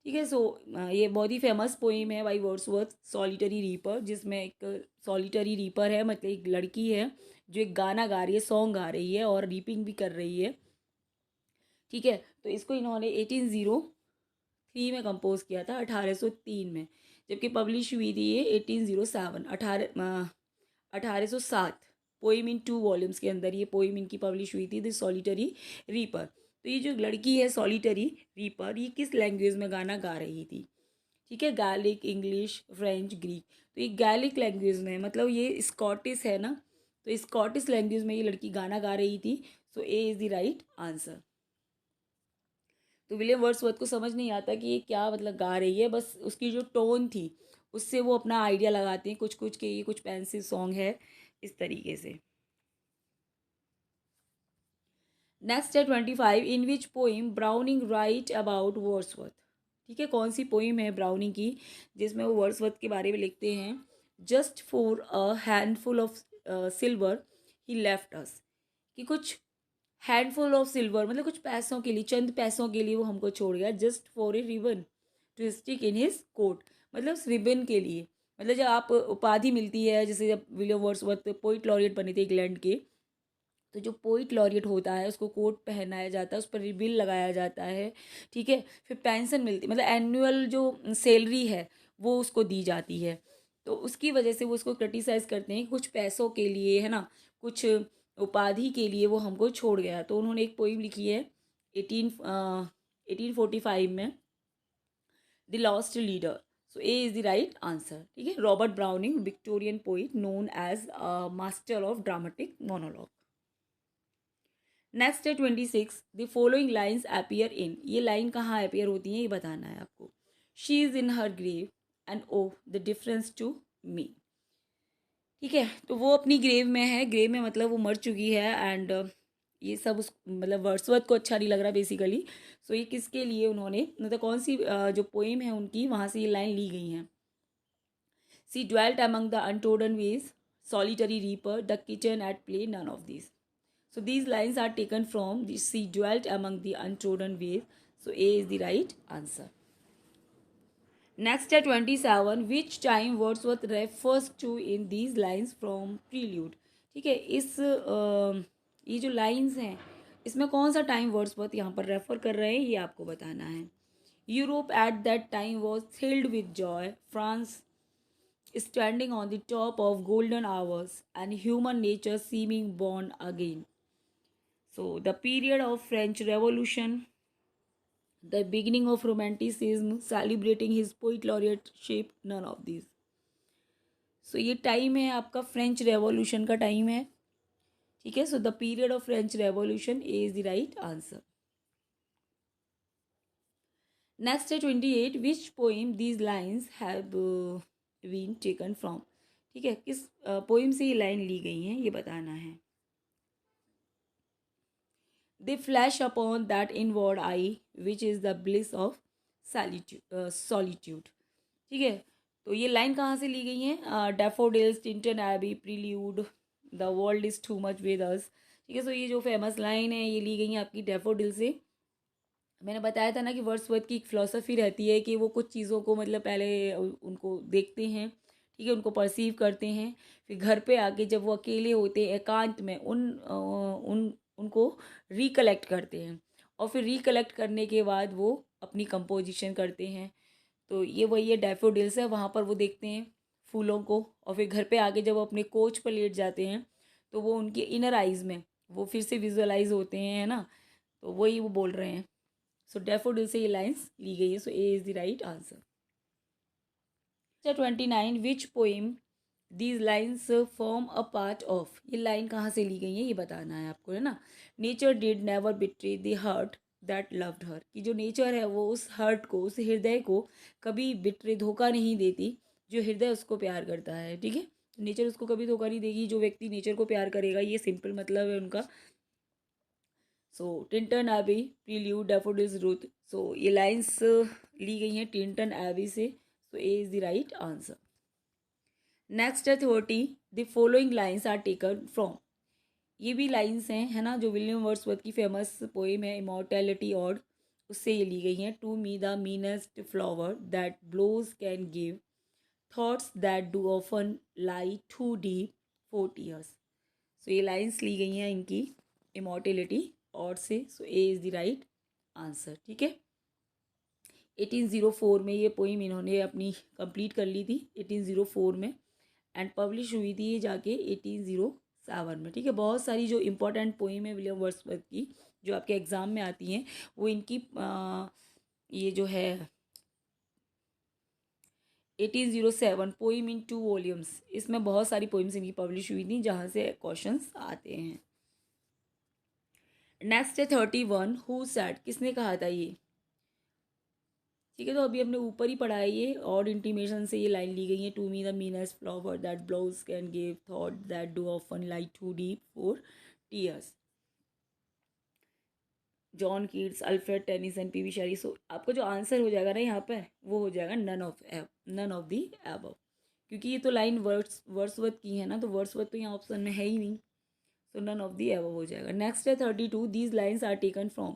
ठीक है, सो ये बहुत ही फेमस पोइम है बाई वर्ड्सवर्थ, सॉलिटरी रीपर, जिसमें एक सॉलिटरी रीपर है, मतलब एक लड़की है जो एक गाना गा रही है, सॉन्ग गा रही है और रीपिंग भी कर रही है। ठीक है, तो इसको इन्होंने 1803 में कंपोज किया था, 1803 में, जबकि पब्लिश हुई थी ये 1807 1807 पोइम इन 2 वॉल्यूम्स के अंदर ये पोइम इनकी पब्लिश हुई थी, द सॉलिटरी रीपर। तो ये जो लड़की है सॉलिटरी रीपर ये किस लैंग्वेज में गाना गा रही थी? ठीक है, गैलिक, इंग्लिश, फ्रेंच, ग्रीक। तो ये गैलिक लैंग्वेज में, मतलब ये स्कॉटिश है ना, तो स्कॉटिश लैंग्वेज में ये लड़की गाना गा रही थी। So A is the right answer. तो विलियम वर्ड्सवर्थ को समझ नहीं आता कि ये क्या मतलब गा रही है, बस उसकी जो टोन थी उससे वो अपना आइडिया लगाते हैं कुछ कुछ के ये कुछ पेंसिव सॉन्ग है, इस तरीके से। नेक्स्ट है 25, in which poem Browning write about Wordsworth. ठीक है, कौन सी पोइम है ब्राउनिंग की जिसमें वो वर्ड्सवर्थ के बारे में लिखते हैं? Just for a handful of silver he left अस, कि कुछ हैंडफुल ऑफ सिल्वर मतलब कुछ पैसों के लिए, चंद पैसों के लिए वो हमको छोड़ गया, just for a ribbon to stick in his coat, मतलब उस रिबन के लिए। मतलब जब आप उपाधि मिलती है, जैसे जब विलियम वर्ड्सवर्थ पोइट लॉरिएट बने थे इंग्लैंड के, तो जो पोइट लॉरिएट होता है उसको कोट पहनाया जाता है, उस पर रिबिल लगाया जाता है, ठीक है। फिर पेंशन मिलती, मतलब एनुअल जो सैलरी है वो उसको दी जाती है। तो उसकी वजह से वो उसको क्रिटिसाइज़ करते हैं कि कुछ पैसों के लिए, है ना, कुछ उपाधि के लिए वो हमको छोड़ गया। तो उन्होंने एक पोइम लिखी है 1845 में, the lost leader. So A is the right answer, ठीक है। Robert Browning, Victorian poet known as master of dramatic monologue. Next है 26, the following lines appear in, ये लाइन कहाँ अपीयर होती है ये बताना है आपको। She is in her grave and oh the difference to me, ठीक है। तो वो अपनी ग्रेव में है, ग्रेव में मतलब वो मर चुकी है, एंड ये सब उस मतलब वर्ड्सवर्थ को अच्छा नहीं लग रहा बेसिकली। सो ये किसके लिए उन्होंने, मतलब कौन सी जो पोइम है उनकी, वहाँ से ये लाइन ली गई हैं। She dwelt among the untrodden ways, solitary reaper, the kitchen at play, none of these. So these lines are taken from the she dwelt among the untrodden ways. So A is the right answer. Next है 27, which time Wordsworth refers to in these lines from prelude, ठीक है। इस ये जो lines हैं इसमें कौन सा टाइम वर्ड्सवर्थ यहाँ पर रेफर कर रहे हैं ये आपको बताना है। Europe at that time was thrilled with joy, France standing on the top of golden hours, and human nature seeming born again. So the period of French Revolution, the beginning of Romanticism, celebrating his poet laureateship, none of these. So ये time है आपका French revolution का time है, ठीक है। So the period of French revolution is the right answer. Next है 28, which poem these lines have been taken from, ठीक है। किस पोइम से ये लाइन ली गई हैं ये बताना है। दे flash upon that inward I which is the bliss of solitude, ठीक है। तो ये लाइन कहाँ से ली गई हैं, daffodils, Tintern Abbey, prelude, the world is too much with us, ठीक है। सो ये जो फेमस लाइन है ये ली गई है आपकी डैफोडिल से। मैंने बताया था ना कि वर्ड्सवर्थ की एक फ़िलॉसफ़ी रहती है कि वो कुछ चीज़ों को मतलब पहले उनको देखते हैं, ठीक है, उनको परसीव करते हैं, फिर घर पे आके जब वो अकेले होते हैं एकांत में उनको रिकलेक्ट करते हैं, और फिर रिकलेक्ट करने के बाद वो अपनी कंपोजिशन करते हैं। तो ये वही है डैफोडिल्स है, वहाँ पर वो देखते हैं फूलों को, और फिर घर पे आके जब वो अपने कोच पर लेट जाते हैं तो वो उनके इनर आइज़ में वो फिर से विजुअलाइज होते हैं, है ना। तो वही वो बोल रहे हैं। सो डैफोडिल से ये लाइन्स ली गई है। So A is the right answer. 29, which poem these lines form a part of, ये लाइन कहाँ से ली गई है ये बताना है आपको, है ना। Nature did never betray the heart that loved her, कि जो नेचर है वो उस हर्ट को, उस हृदय को कभी बिट्रे, धोखा नहीं देती जो हृदय उसको प्यार करता है, ठीक है। नेचर उसको कभी धोखा नहीं देगी, जो व्यक्ति नेचर को प्यार करेगा, ये सिंपल मतलब है उनका। So Tintern Abbey, prelude, daffodils, Ruth. So ये लाइन्स ली गई हैं टिंटन एबी से। So A is the right answer. Next है 30, the following lines are taken from, ये भी लाइन्स हैं, है ना, जो विलियम वर्ड्सवर्थ की फेमस पोइम है इमॉर्टैलिटी ऑड, उससे ये ली गई हैं। To me the meanest flower that blows can give thoughts that do often lie too deep for tears. So ये लाइन्स ली गई हैं इनकी इमॉर्टेलिटी और से। So A is the right answer, ठीक है। 1804 में ये पोइम इन्होंने अपनी कंप्लीट कर ली थी, 1804 में, एंड पब्लिश हुई थी ये जाके 1807 में, ठीक है। बहुत सारी जो इम्पोर्टेंट पोइम है विलियम वर्ड्सवर्थ की जो आपके एग्ज़ाम में आती हैं वो इनकी ये जो है 1807 पोइम इन 2 वॉल्यूम्स, इसमें बहुत सारी पोइम्स इनकी पब्लिश हुई थी जहाँ से क्वेश्चंस आते हैं। नेक्स्ट है 31, हु सैड, किसने कहा था ये, ठीक है। तो अभी हमने ऊपर ही पढ़ा है ये, और इंटीमेशन से ये लाइन ली गई है। To me the meanest flower that blows can give thought that do often like too deep for tears, John Keats, Alfred Tennyson, P B Shelley. So आपका जो आंसर हो जाएगा ना यहाँ पे वो हो जाएगा नन ऑफ द एबव, क्योंकि ये तो लाइन वर्ड्सवर्थ की है ना, तो वर्ड्सवर्थ तो यहाँ ऑप्शन में है ही नहीं, तो नन ऑफ दी एबव हो जाएगा। नेक्स्ट है 32, these lines are taken from.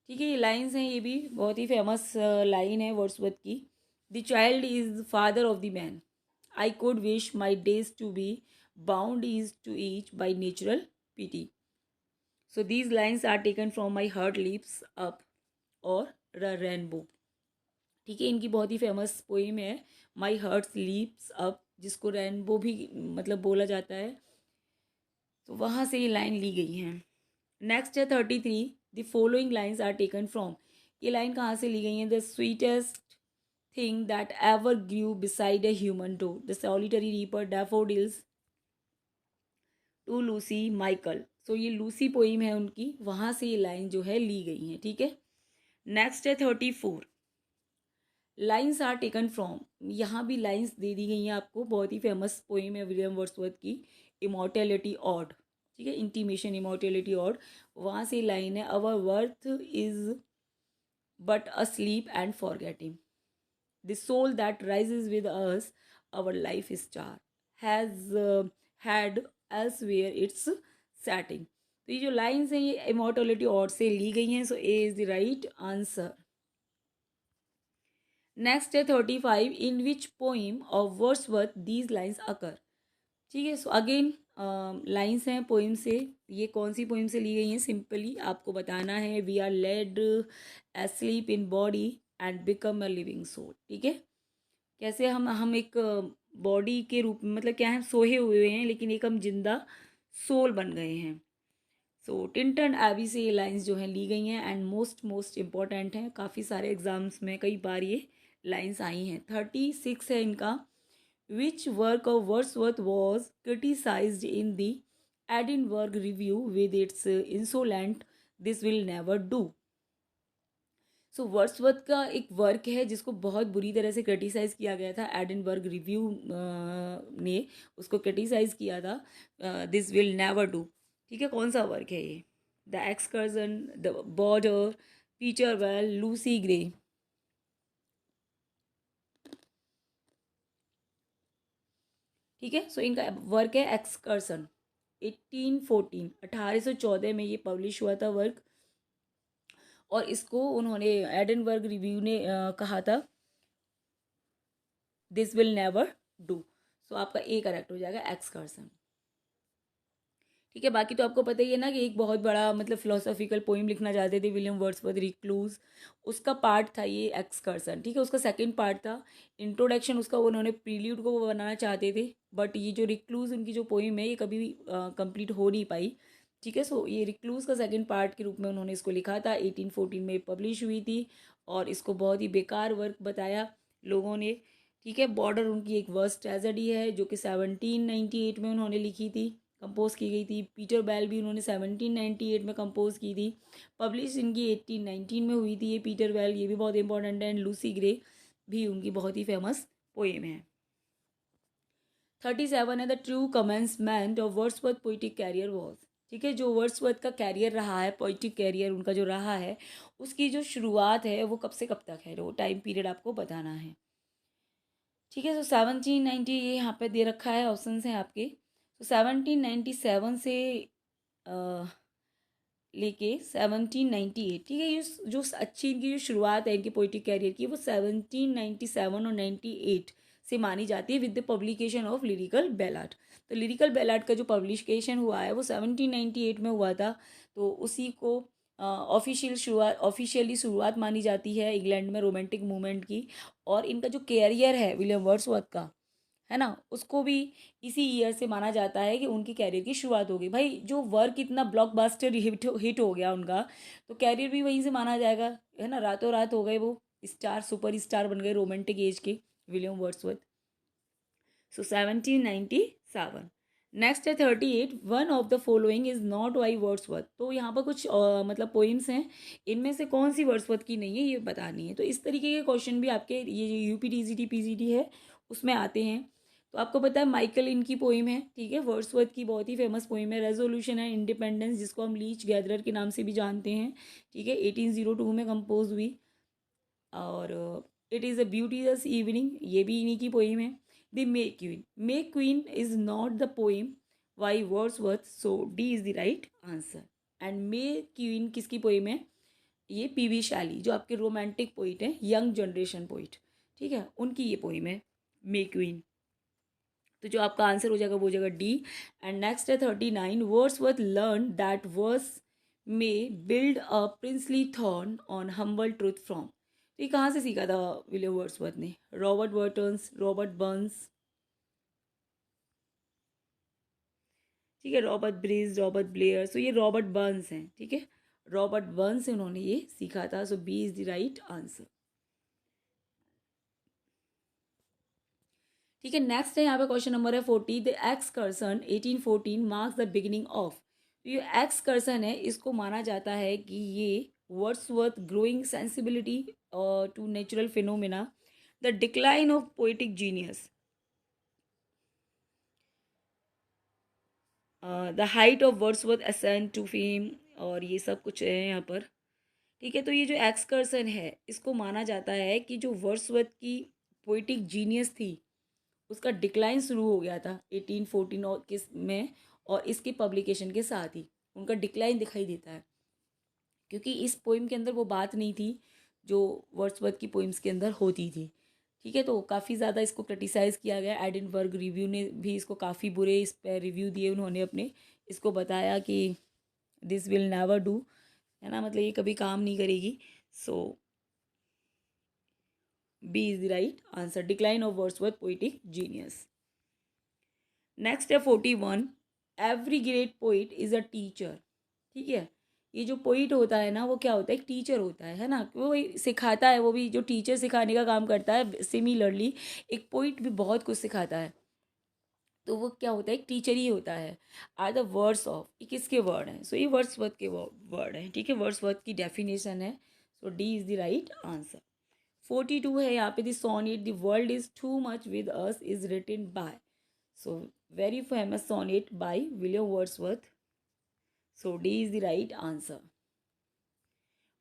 ठीक है, ये लाइन्स हैं, ये भी बहुत ही फेमस लाइन है वर्ड्सवर्थ की। The child is father of the man, I could wish my days to be bound is to each by natural pity. So these lines are taken from My Heart Leaps Up और The Rainbow। ठीक है, इनकी बहुत ही famous poem है माई hurt leaps up, जिसको rainbow भी मतलब बोला जाता है, तो वहाँ से ये लाइन ली गई हैं। नेक्स्ट है 33, the following lines are taken from. ये लाइन कहाँ से ली गई हैं? The sweetest thing that ever grew beside a human toe, the solitary reaper daffodils to Lucy Michael. So ये लूसी पोइम है उनकी, वहाँ से ये लाइन जो है ली गई है। ठीक है, नेक्स्ट है 34, लाइन्स आर टेकन फ्रॉम। यहाँ भी लाइन्स दे दी गई हैं आपको, बहुत ही फेमस पोइम है विलियम वर्ड्सवर्थ की, इमॉर्टेलिटी ऑड। ठीक है, इंटीमेशन इमॉर्टेलिटी ऑड, वहाँ से लाइन है our birth is but a sleep and forgetting, the soul that rises with us our life star has had elsewhere its setting. तो ये जो लाइन्स हैं ये इमॉर्टेलिटी ऑड से ली गई हैं, so A is the right answer. Next है 35, in which poem of Wordsworth these lines occur. ठीक है, सो अगेन लाइन्स हैं पोइम से, ये कौन सी पोइम से ली गई हैं सिंपली आपको बताना है। We are laid asleep in body and become a living soul. ठीक है, कैसे हम एक बॉडी के रूप में, मतलब क्या है, सोए हुए हैं लेकिन एक हम जिंदा सोल बन गए हैं। सो टिंटन एबी से ये लाइन्स जो हैं ली गई हैं एंड मोस्ट इम्पॉर्टेंट हैं, काफ़ी सारे एग्जाम्स में कई बार ये लाइन्स आई हैं। 36 है इनका, विच work of Wordsworth was criticised in the Edinburgh review with its insolent this will never do. So Wordsworth का एक वर्क है जिसको बहुत बुरी तरह से क्रिटिसाइज़ किया गया था, एडिनबर्ग रिव्यू ने उसको क्रिटिसाइज़ किया था, दिस विल नेवर डू। ठीक है, कौन सा वर्क है ये? The excursion, the border, Peter well, Lucy grey. ठीक है, सो इनका वर्क है एक्सकर्सन, 1814 1814 में ये पब्लिश हुआ था वर्क, और इसको उन्होंने एडिनबर्ग रिव्यू ने कहा था दिस विल नेवर डू। सो आपका ए करेक्ट हो जाएगा, एक्सकर्सन। ठीक है, बाकी तो आपको पता ही है ना कि एक बहुत बड़ा मतलब फिलोसॉफिकल पोइम लिखना चाहते थे विलियम वर्ड्सवर्थ, रिक्लूज, उसका पार्ट था ये एक्सकर्सन। ठीक है, उसका सेकंड पार्ट था इंट्रोडक्शन, उसका उन्होंने प्रील्यूड को वो बनाना चाहते थे, बट ये जो रिक्लूज उनकी जो पोइम है ये कभी भी कंप्लीट हो नहीं पाई। ठीक है, सो ये रिक्लूज का सेकंड पार्ट के रूप में उन्होंने इसको लिखा था, 1814 में पब्लिश हुई थी, और इसको बहुत ही बेकार वर्क बताया लोगों ने। ठीक है, बॉर्डर उनकी एक वर्स्ट ट्रेजेडी है जो कि 1798 में उन्होंने लिखी थी, कंपोज की गई थी। पीटर बेल भी उन्होंने 1798 में कंपोज की थी, पब्लिश इनकी 1819 में हुई थी ये पीटर बेल, ये भी बहुत इंपॉर्टेंट है। एंड लूसी ग्रे भी उनकी बहुत ही फेमस पोएम है। 37 है the true commencement of Wordsworth poetic career was. ठीक है, जो वर्ड्सवर्थ का कैरियर रहा है, पोइटिक कैरियर उनका जो रहा है, उसकी जो शुरुआत है वो कब से कब तक है, वो टाइम पीरियड आपको बताना है। ठीक है, तो 1790 ये यहाँ पे दे रखा है, ऑप्शन हैं आपके। तो 1797 से लेके 1798, ठीक है, ये जो अच्छी इनकी जो शुरुआत है इनकी पोइटिक कैरियर की, वो 1797 और 98 से मानी जाती है with the publication of lyrical ballad. तो लिरिकल बैलाड का जो पब्लिकेशन हुआ है वो 1798 में हुआ था, तो उसी को ऑफिशियली शुरुआत मानी जाती है इंग्लैंड में रोमांटिक मूवमेंट की। और इनका जो कैरियर है विलियम वर्ड्सवर्थ का, है ना, उसको भी इसी ईयर से माना जाता है कि उनकी कैरियर की शुरुआत हो गई। भाई जो वर्क इतना ब्लॉकबस्टर हिट हो गया उनका, तो कैरियर भी वहीं से माना जाएगा, है ना, रातों रात हो गए वो स्टार, सुपर स्टार बन गए रोमांटिक एज के विलियम वर्ड्सवर्थ। सो 1797। नेक्स्ट है 38, one of the following is not by Wordsworth. तो यहाँ पर कुछ मतलब पोइम्स हैं, इनमें से कौन सी वर्ड्सवर्थ की नहीं है ये बतानी है। तो इस तरीके के क्वेश्चन भी आपके ये जो यूपीटीसीटी पीजीटी है उसमें आते हैं। तो आपको पता है माइकल इनकी पोइम है, ठीक है, वर्ड्सवर्थ की बहुत ही फेमस पोइम है। रेजोल्यूशन है इंडिपेंडेंस, जिसको हम लीच गैदरर के नाम से भी जानते हैं, ठीक है, 1802 में कंपोज हुई। और इट इज़ अ ब्यूटीलस इवनिंग, ये भी इन्हीं की पोइम है। The may queen. May queen is not the poem by Wordsworth, so D is the right answer. And may queen किसकी पोइम है? ये पीवी शैली, जो आपके रोमांटिक पोइट हैं, यंग जनरेशन पोइट, ठीक है, उनकी ये पोइम है मे क्वीन। तो जो आपका आंसर हो जाएगा वो हो जाएगा डी। एंड नेक्स्ट है 39, वर्ड्सवर्थ लर्न दैट वर्स में build a princely thorn on humble truth from. तो ये कहाँ से सीखा था विलियम वर्ड्सवर्थ ने? रॉबर्ट बर्टन्स, रॉबर्ट बर्न्स, ठीक है, रॉबर्ट ब्रीज, रॉबर्ट ब्लेयर। सो ये रॉबर्ट बर्न्स हैं, ठीक है, रॉबर्ट बर्न्स से उन्होंने ये सीखा था। So B is the right answer. ठीक है, नेक्स्ट है यहाँ पे क्वेश्चन नंबर है 40, the excursion 1814 marks the beginning of. तो ये एक्सकर्सन है, इसको माना जाता है कि ये Wordsworth growing sensibility to natural phenomena, the decline of poetic genius, the height of Wordsworth ascent to fame, और ये सब कुछ है यहाँ पर। ठीक है, तो ये जो एक्सकर्सन है, इसको माना जाता है कि जो वर्ड्सवर्थ की पोएटिक जीनियस थी, उसका डिक्लाइन शुरू हो गया था 1814 और किस में, और इसके पब्लिकेशन के साथ ही उनका डिक्लाइन दिखाई देता है, क्योंकि इस पोइम के अंदर वो बात नहीं थी जो वर्ड्सवर्थ की पोइम्स के अंदर होती थी। ठीक है, तो काफ़ी ज़्यादा इसको क्रिटिसाइज़ किया गया। एडिनबर्ग रिव्यू ने भी इसको काफ़ी बुरे इस पर रिव्यू दिए उन्होंने अपने, इसको बताया कि दिस विल नेवर डू, है ना, मतलब ये कभी काम नहीं करेगी। So B is the right answer, decline of Wordsworth poetic genius. Next है 41, every great poet is a teacher. ठीक है, ये जो पोइट होता है ना, वो क्या होता है? एक टीचर होता है ना, वो वही सिखाता है, वो भी जो टीचर सिखाने का काम करता है, सिमिलरली एक पोइट भी बहुत कुछ सिखाता है। तो वो क्या होता है? एक टीचर ही होता है। आर द वर्ड्स ऑफ, ये किसके वर्ड हैं? सो ये वर्ड्सवर्थ के वर्ड हैं, ठीक है, वर्ड्सवर्थ की डेफिनेशन है। So D is the right answer. 42 है यहाँ पे, the sonnet the world is too much with us is written by. So very famous sonnet by William Wordsworth. So D is the right answer.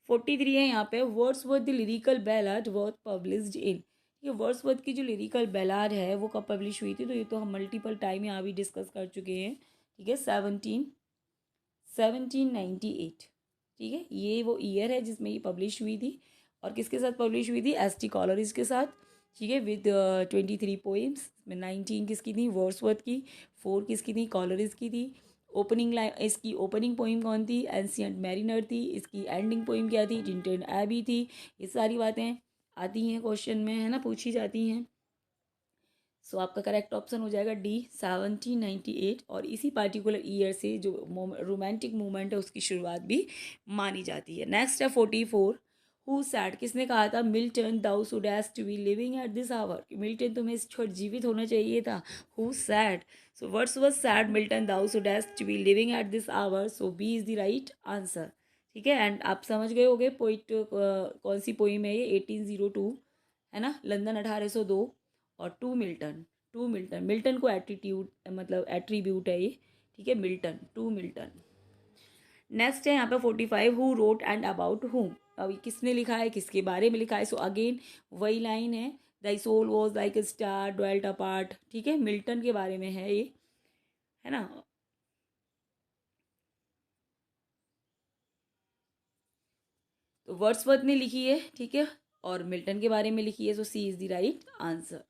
43 है यहाँ पे, Wordsworth the lyrical ballad was published in. ये Wordsworth की जो lyrical ballad है वो कब publish हुई थी? तो ये तो हम मल्टीपल टाइम यहाँ भी डिस्कस कर चुके हैं। ठीक है, 1798। ठीक है, ये वो ईयर है जिसमें ये पब्लिश हुई थी। और किसके साथ पब्लिश हुई थी? एस टी कॉलरिज के साथ। ठीक है, विद 23 पोइम्स में 19 किसकी थी? वर्ड्सवर्थ की। 4 किसकी थी? कॉलरिज की थी। ओपनिंग लाइन, इसकी ओपनिंग पोइम कौन थी? एंशियंट मैरिनर थी। इसकी एंडिंग पोइम क्या थी? टिंटन एबी थी। ये सारी बातें आती हैं क्वेश्चन में, है ना, पूछी जाती हैं। सो आपका करेक्ट ऑप्शन हो जाएगा डी, 1798। और इसी पार्टिकुलर ईयर से जो रोमांटिक मूवमेंट है उसकी शुरुआत भी मानी जाती है। नेक्स्ट है 44, हु सैड, किसने कहा था? Milton, thou should has to be living at this hour. Milton, तुम्हें इस छोड़ जीवित होना चाहिए था। Who said, so words was said Milton thou should has to be living at this hour. So B is the right answer. ठीक है, and आप समझ गए होगे पोइट कौन सी पोइम है ये? 1802, है ना, लंदन 1802। और टू मिल्टन, मिल्टन को एटीट्यूड मतलब एट्रीब्यूट है ये। ठीक है, मिल्टन, टू मिल्टन। नेक्स्ट है यहाँ पे 45, हु रोट एंड अबाउट हुम। अब ये किसने लिखा है, किसके बारे में लिखा है? सो अगेन वही लाइन है, thy soul was like a star dwelt apart. ठीक है, मिल्टन के बारे में है ये, है ना। तो वर्ड्सवर्थ ने लिखी है, ठीक है, और मिल्टन के बारे में लिखी है। So C is the right answer.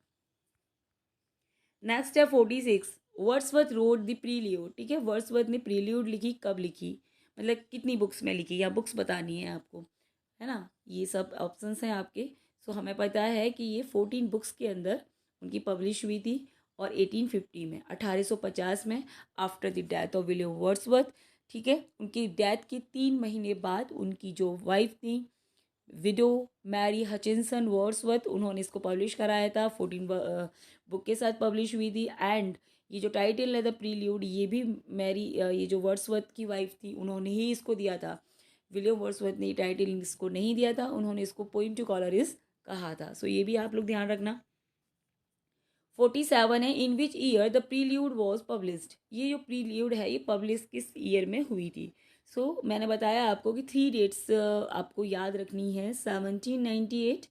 Next है 46, वर्ड्सवर्थ रोड द प्रील्यूड। ठीक है, वर्ड्सवर्थ ने प्रील्यूड लिखी, कब लिखी, मतलब कितनी बुक्स में लिखी, या बुक्स बतानी है आपको, है ना, ये सब ऑप्शंस हैं आपके। सो हमें पता है कि ये 14 बुक्स के अंदर उनकी पब्लिश हुई थी, और 1850 में, 1850 में, after the death of William Wordsworth. ठीक है, उनकी डेथ के 3 महीने बाद उनकी जो वाइफ थी, विडो मैरी हचिनसन वर्ड्सवर्थ, उन्होंने इसको पब्लिश कराया था। 14 बुक के साथ पब्लिश हुई थी। एंड ये जो टाइटल है द प्रील्यूड, ये भी मैरी ये जो वर्ड्सवर्थ की वाइफ थी उन्होंने ही इसको दिया था। विलियम वर्ड्सवर्थ ने ये टाइटल इसको नहीं दिया था, उन्होंने इसको पोइम टू कॉलरिज कहा था। सो ये भी आप लोग ध्यान रखना। 47 है, in which year the prelude was published. ये जो प्रील्यूड है ये पब्लिश किस ईयर में हुई थी? मैंने बताया आपको कि 3 डेट्स आपको याद रखनी है। 1798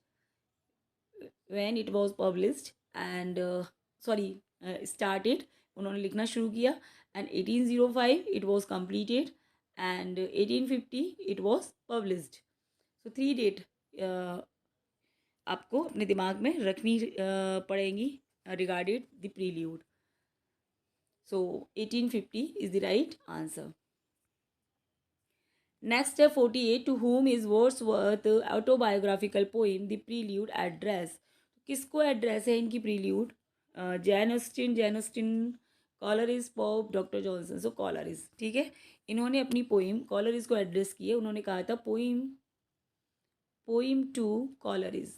when it was published, and sorry started, उन्होंने लिखना शुरू किया, and 1805 it was completed, and 1850 it was published. So 3 date आपको अपने दिमाग में रखनी पड़ेंगी regarded the prelude. So 1850 is the right answer. Next है 48, to whom is Wordsworth autobiographical poem the prelude address. किसको एड्रेस है इनकी prelude? Jane Austen, Coleridge, Pope, Doctor Johnson. So Coleridge, ठीक है। इन्होंने अपनी पोइम कॉलरिज को एड्रेस की है। उन्होंने कहा था पोइम टू कॉलरिज,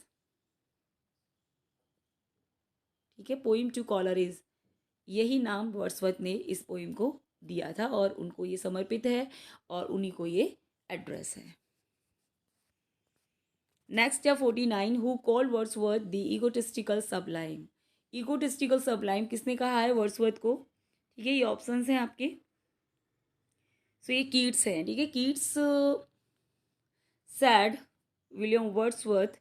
ठीक है, पोइम टू कॉलरिज, यही नाम वर्ड्सवर्थ ने इस पोइम को दिया था और उनको ये समर्पित है और उन्हीं को ये एड्रेस है। नेक्स्ट है 49, who called Wordsworth the egotistical sublime. Egotistical sublime किसने कहा है वर्ड्सवर्थ को? ठीक है, ये ऑप्शंस हैं आपके। सो ये कीट्स हैं, ठीक है। Keats sad William Wordsworth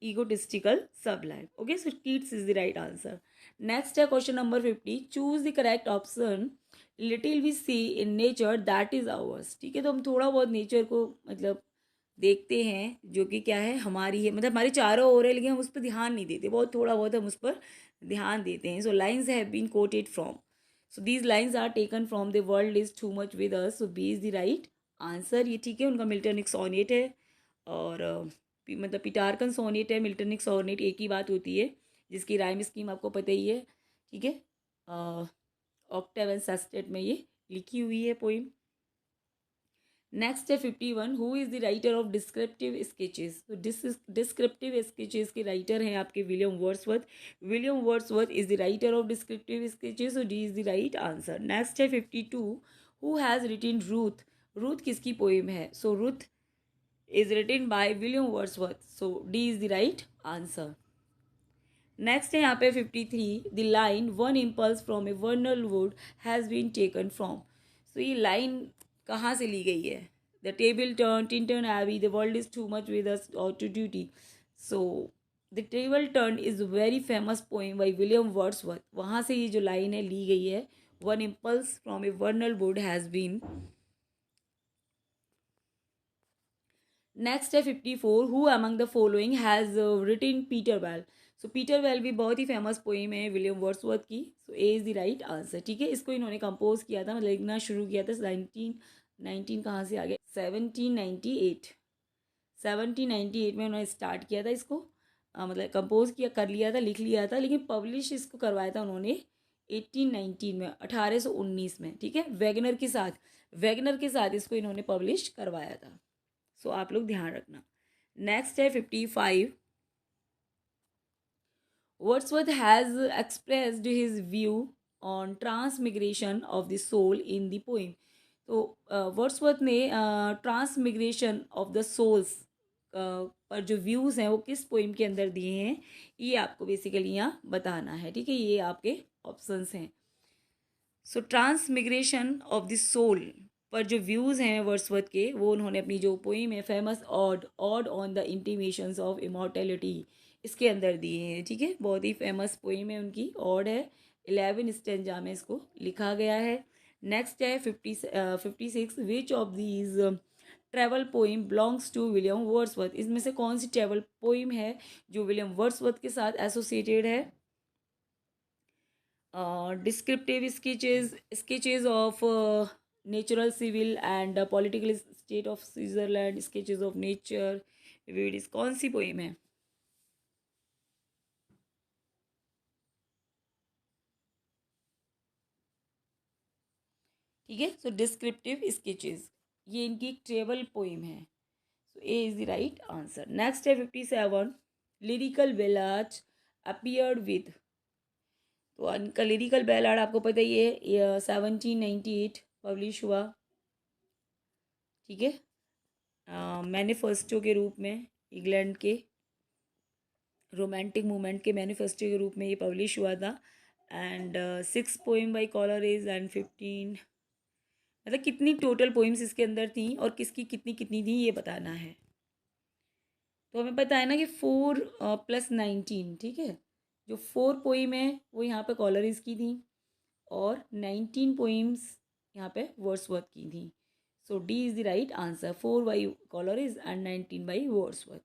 egotistical sublime. Okay, so Keats is the right answer. Next है question number 50, choose the correct option, little we see in nature that is ours। ठीक है, तो हम थोड़ा बहुत नेचर को मतलब देखते हैं जो कि क्या है, हमारी है, मतलब हमारे चारों ओर है, लेकिन हम उस पर ध्यान नहीं देते, बहुत थोड़ा बहुत हम उस पर ध्यान देते हैं। So lines have been quoted from, so these lines are taken from the world is too much with us. So B is the right answer. ये ठीक है, उनका मिल्टनिक सोनेट है और मतलब पिटारकन सोनेट है, मिल्टनिक सोनेट एक ही बात होती है, जिसकी राइम स्कीम आपको पता ही है, ठीक है। ऑक्टेव एंड सेस्टेट में ये लिखी हुई है पोइम। नेक्स्ट है 51, who is the writer of descriptive sketches. तो डिस्क्रिप्टिव स्केचेस के राइटर हैं आपके William Wordsworth. William Wordsworth is the writer of descriptive sketches, so D is the right answer. Next है 52, who has written Ruth. Ruth किसकी poem है? So Ruth is written by William Wordsworth, so D is the right answer. Next है यहाँ पे 53, the line one impulse from a vernal wood has been taken from। so ये line कहाँ से ली गई है? The table turned, Tintern Abbey, the world is too much with us or to duty। so the table turned is a very famous poem by William Wordsworth, वहाँ से ये जो line है ली गई है, one impulse from a vernal wood has been। Next है 54, who among the following has written Peter Bell. So Peter Bell भी बहुत ही फेमस पोइम है विलियम वर्ड्सवर्थ की। So A is the right answer, ठीक है। इसको इन्होंने कंपोज किया था, मतलब लिखना शुरू किया था 19 कहाँ से आ गया, 1798 में उन्होंने स्टार्ट किया था इसको, मतलब कंपोज किया, कर लिया था, लिख लिया था, लेकिन पब्लिश इसको करवाया था उन्होंने 1819 में, 1819 में, ठीक है। वैगनर के साथ इसको इन्होंने पब्लिश करवाया था। सो आप लोग ध्यान रखना। नेक्स्ट है 55, Wordsworth has expressed his view on transmigration of the soul in the poem. तो वर्ड्सवर्थ ने ट्रांसमिग्रेशन ऑफ द सोल्स पर जो व्यूज़ हैं वो किस पोइम के अंदर दिए हैं, ये आपको बेसिकली यहाँ बताना है, ठीक है। ये आपके ऑप्शंस हैं। सो ट्रांसमिग्रेशन ऑफ द सोल पर जो व्यूज़ हैं वर्ड्सवर्थ के, वो उन्होंने अपनी जो पोइम है famous odd on the intimations of immortality, इसके अंदर दिए हैं, ठीक है। बहुत ही फेमस पोइम है उनकी, ऑड है, 11 स्टेंजा में इसको लिखा गया है। नेक्स्ट है 56, which of these travel poem belongs to William Wordsworth. इसमें से कौन सी ट्रैवल पोइम है जो विलियम वर्ड्सवर्थ के साथ एसोसिएटेड है? Descriptive sketches of natural, civil and political state of Switzerland, sketches of nature, वीडिस, कौन सी पोइम है? ठीक है, सो डिस्क्रिप्टिव स्केचेस ये इनकी एक ट्रेवल पोइम है। So A is the right answer. Next है 57, लिरिकल बेलाज अपीयर्ड विद। तो इनका लिरिकल बैलाड आपको पता ही है, 1798 पब्लिश हुआ, ठीक है। मैनिफेस्टो के रूप में, इंग्लैंड के रोमांटिक मूवमेंट के मैनिफेस्टो के रूप में ये पब्लिश हुआ था। And 6 poem by Coleridge and 15, मतलब कितनी टोटल पोइम्स इसके अंदर थी और किसकी कितनी कितनी थी ये बताना है। तो हमें पता है ना कि 4 + 19, ठीक है, जो 4 पोइम है वो यहाँ पे कॉलरिज की थी और 19 पोइम्स यहाँ पे वर्ड्सवर्थ की थी। So D is the right answer, 4 by Coleridge and 19 by Wordsworth.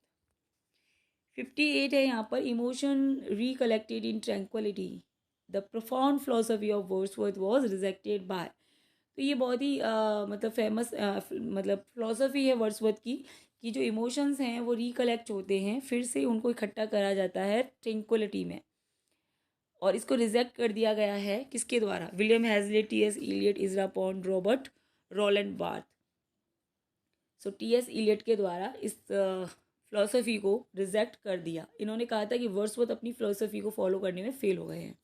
58 है यहाँ पर, emotion recollected in tranquillity the profound philosophy of Wordsworth was rejected by. तो ये बहुत ही मतलब फेमस मतलब फिलोसफी है वर्ड्सवर्थ की कि जो इमोशंस हैं वो रिकलेक्ट होते हैं, फिर से उनको इकट्ठा करा जाता है ट्रैंक्विलिटी में, और इसको रिजेक्ट कर दिया गया है किसके द्वारा? William Hazlitt, T S. Eliot, Ezra Pound, Robert Roland Barthes. So T S. Eliot के द्वारा इस फिलोसफी को रिजेक्ट कर दिया। इन्होंने कहा था कि वर्ड्सवर्थ अपनी फिलोसफी को फॉलो करने में फेल हो गए हैं।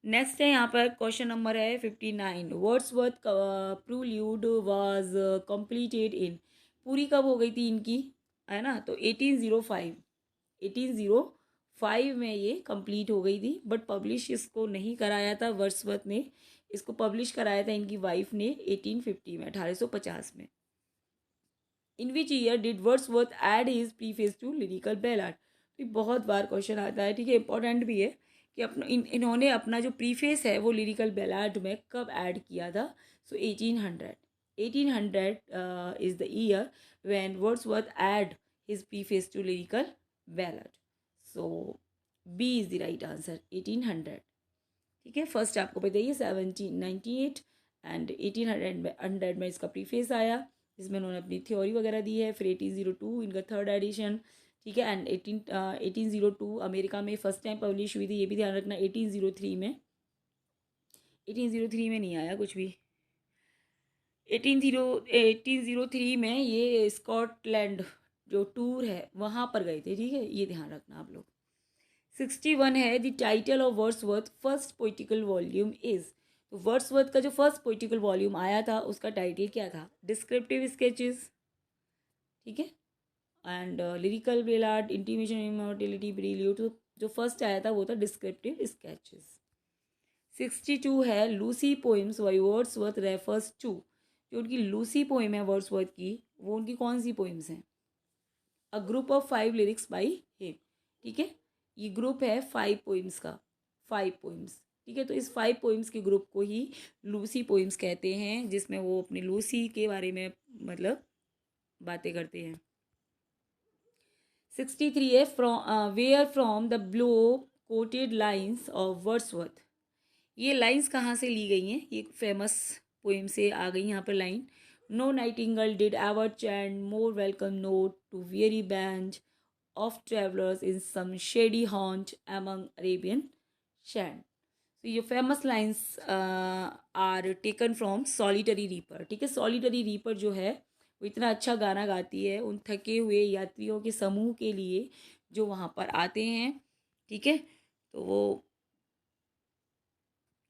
नेक्स्ट है यहाँ पर क्वेश्चन नंबर है 59, वर्ड्सवर्थ प्रूल्यूड वाज कंप्लीटेड इन, पूरी कब हो गई थी इनकी, है ना? तो 1805 में ये कंप्लीट हो गई थी, बट पब्लिश इसको नहीं कराया था वर्ड्सवर्थ ने, इसको पब्लिश कराया था इनकी वाइफ ने 1850 में, 1850 में। In which year did Wordsworth add his preface to lyrical ballad. तो बहुत बार क्वेश्चन आता है, ठीक है, इंपॉर्टेंट भी है कि इन्होंने अपना जो प्रीफेस है वो लिरिकल बैलाड में कब ऐड किया था? So 1800 is the year when Wordsworth add his preface to lyrical ballad. So B is the right answer, 1800। ठीक है, फर्स्ट आपको बताइए 1798 एंड 1800 में इसका प्रीफेस आया, जिसमें उन्होंने अपनी थ्योरी वगैरह दी है। फिर 1802 इनका थर्ड एडिशन, ठीक है, एंड 1802 अमेरिका में फर्स्ट टाइम पब्लिश हुई थी, ये भी ध्यान रखना। 1803 में नहीं आया कुछ भी। 1803 में ये स्कॉटलैंड जो टूर है वहाँ पर गए थे, ठीक है, ये ध्यान रखना आप लोग। 61 है, the title of Wordsworth first poetical volume is. तो वर्ड्सवर्थ का जो फर्स्ट पोइटिकल वॉल्यूम आया था उसका टाइटल क्या था? डिस्क्रिप्टिव स्केचेस, ठीक है, and lyrical ballad, intimation, immortality, prelude. तो जो फर्स्ट आया था वो था डिस्क्रिप्टिव स्केचेस। 62 है, Lucy poems by Wordsworth refers to. जो उनकी लूसी पोइम है वर्ड्सवर्थ की, वो उनकी कौन सी पोइम्स हैं? A group of 5 lyrics by him, ठीक है, ये ग्रुप है 5 पोइम्स का, 5 पोइम्स, ठीक है। तो इस 5 पोइम्स के ग्रुप को ही लूसी पोइम्स कहते हैं, जिसमें वो अपनी लूसी के बारे में मतलब बातें करते हैं। 63 है, from where from the below quoted lines of Wordsworth. ये लाइन्स कहाँ से ली गई हैं? ये फेमस पोइम से आ गई यहाँ पर line. No nightingale did ever chant more welcome note to weary band of travelers in some shady haunt among Arabian sand. So ये famous lines are taken from solitary reaper, ठीक है। Solitary reaper जो है वो इतना अच्छा गाना गाती है उन थके हुए यात्रियों के समूह के लिए जो वहाँ पर आते हैं, ठीक है। तो वो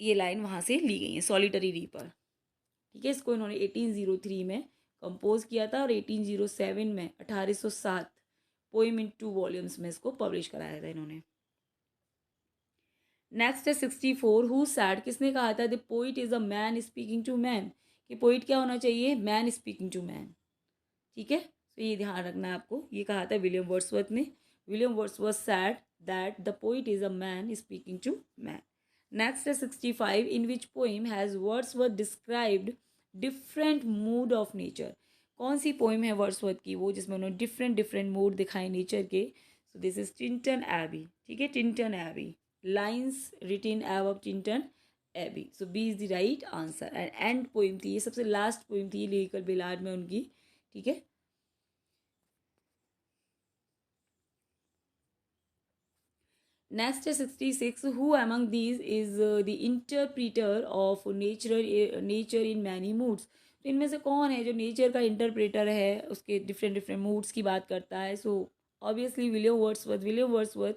ये लाइन वहाँ से ली गई है, सॉलिटरी रीपर, ठीक है। इसको इन्होंने 1803 में कंपोज किया था और 1807 में 1807 पोइम इन 2 वॉल्यूम्स में इसको पब्लिश कराया था इन्होंने। नेक्स्ट है 64, हु सैड, किसने कहा था the poet is a man speaking to man, कि पोइट क्या होना चाहिए? मैन स्पीकिंग टू मैन, ठीक है। तो ये ध्यान रखना है आपको, ये कहा था विलियम वर्ड्सवर्थ ने। William Wordsworth said that the poet is a man speaking to man. Next है 65, in which poem has Wordsworth described different mood of nature. कौन सी पोइम है वर्ड्सवर्थ की वो जिसमें उन्होंने डिफरेंट डिफरेंट मूड दिखाए नेचर के? So this is Tintern Abbey, ठीक है, Tintern Abbey, lines written above Tintern Abbey. So B is the right answer. And and poem थी, ये सबसे लास्ट पोइम थी लिरिकल बेलाड में उनकी, ठीक है। नेक्स्ट है 66, who among these is the interpreter of nature in many moods. तो इनमें से कौन है जो नेचर का इंटरप्रेटर है, उसके डिफरेंट डिफरेंट मूड्स की बात करता है? So obviously William Wordsworth. William Wordsworth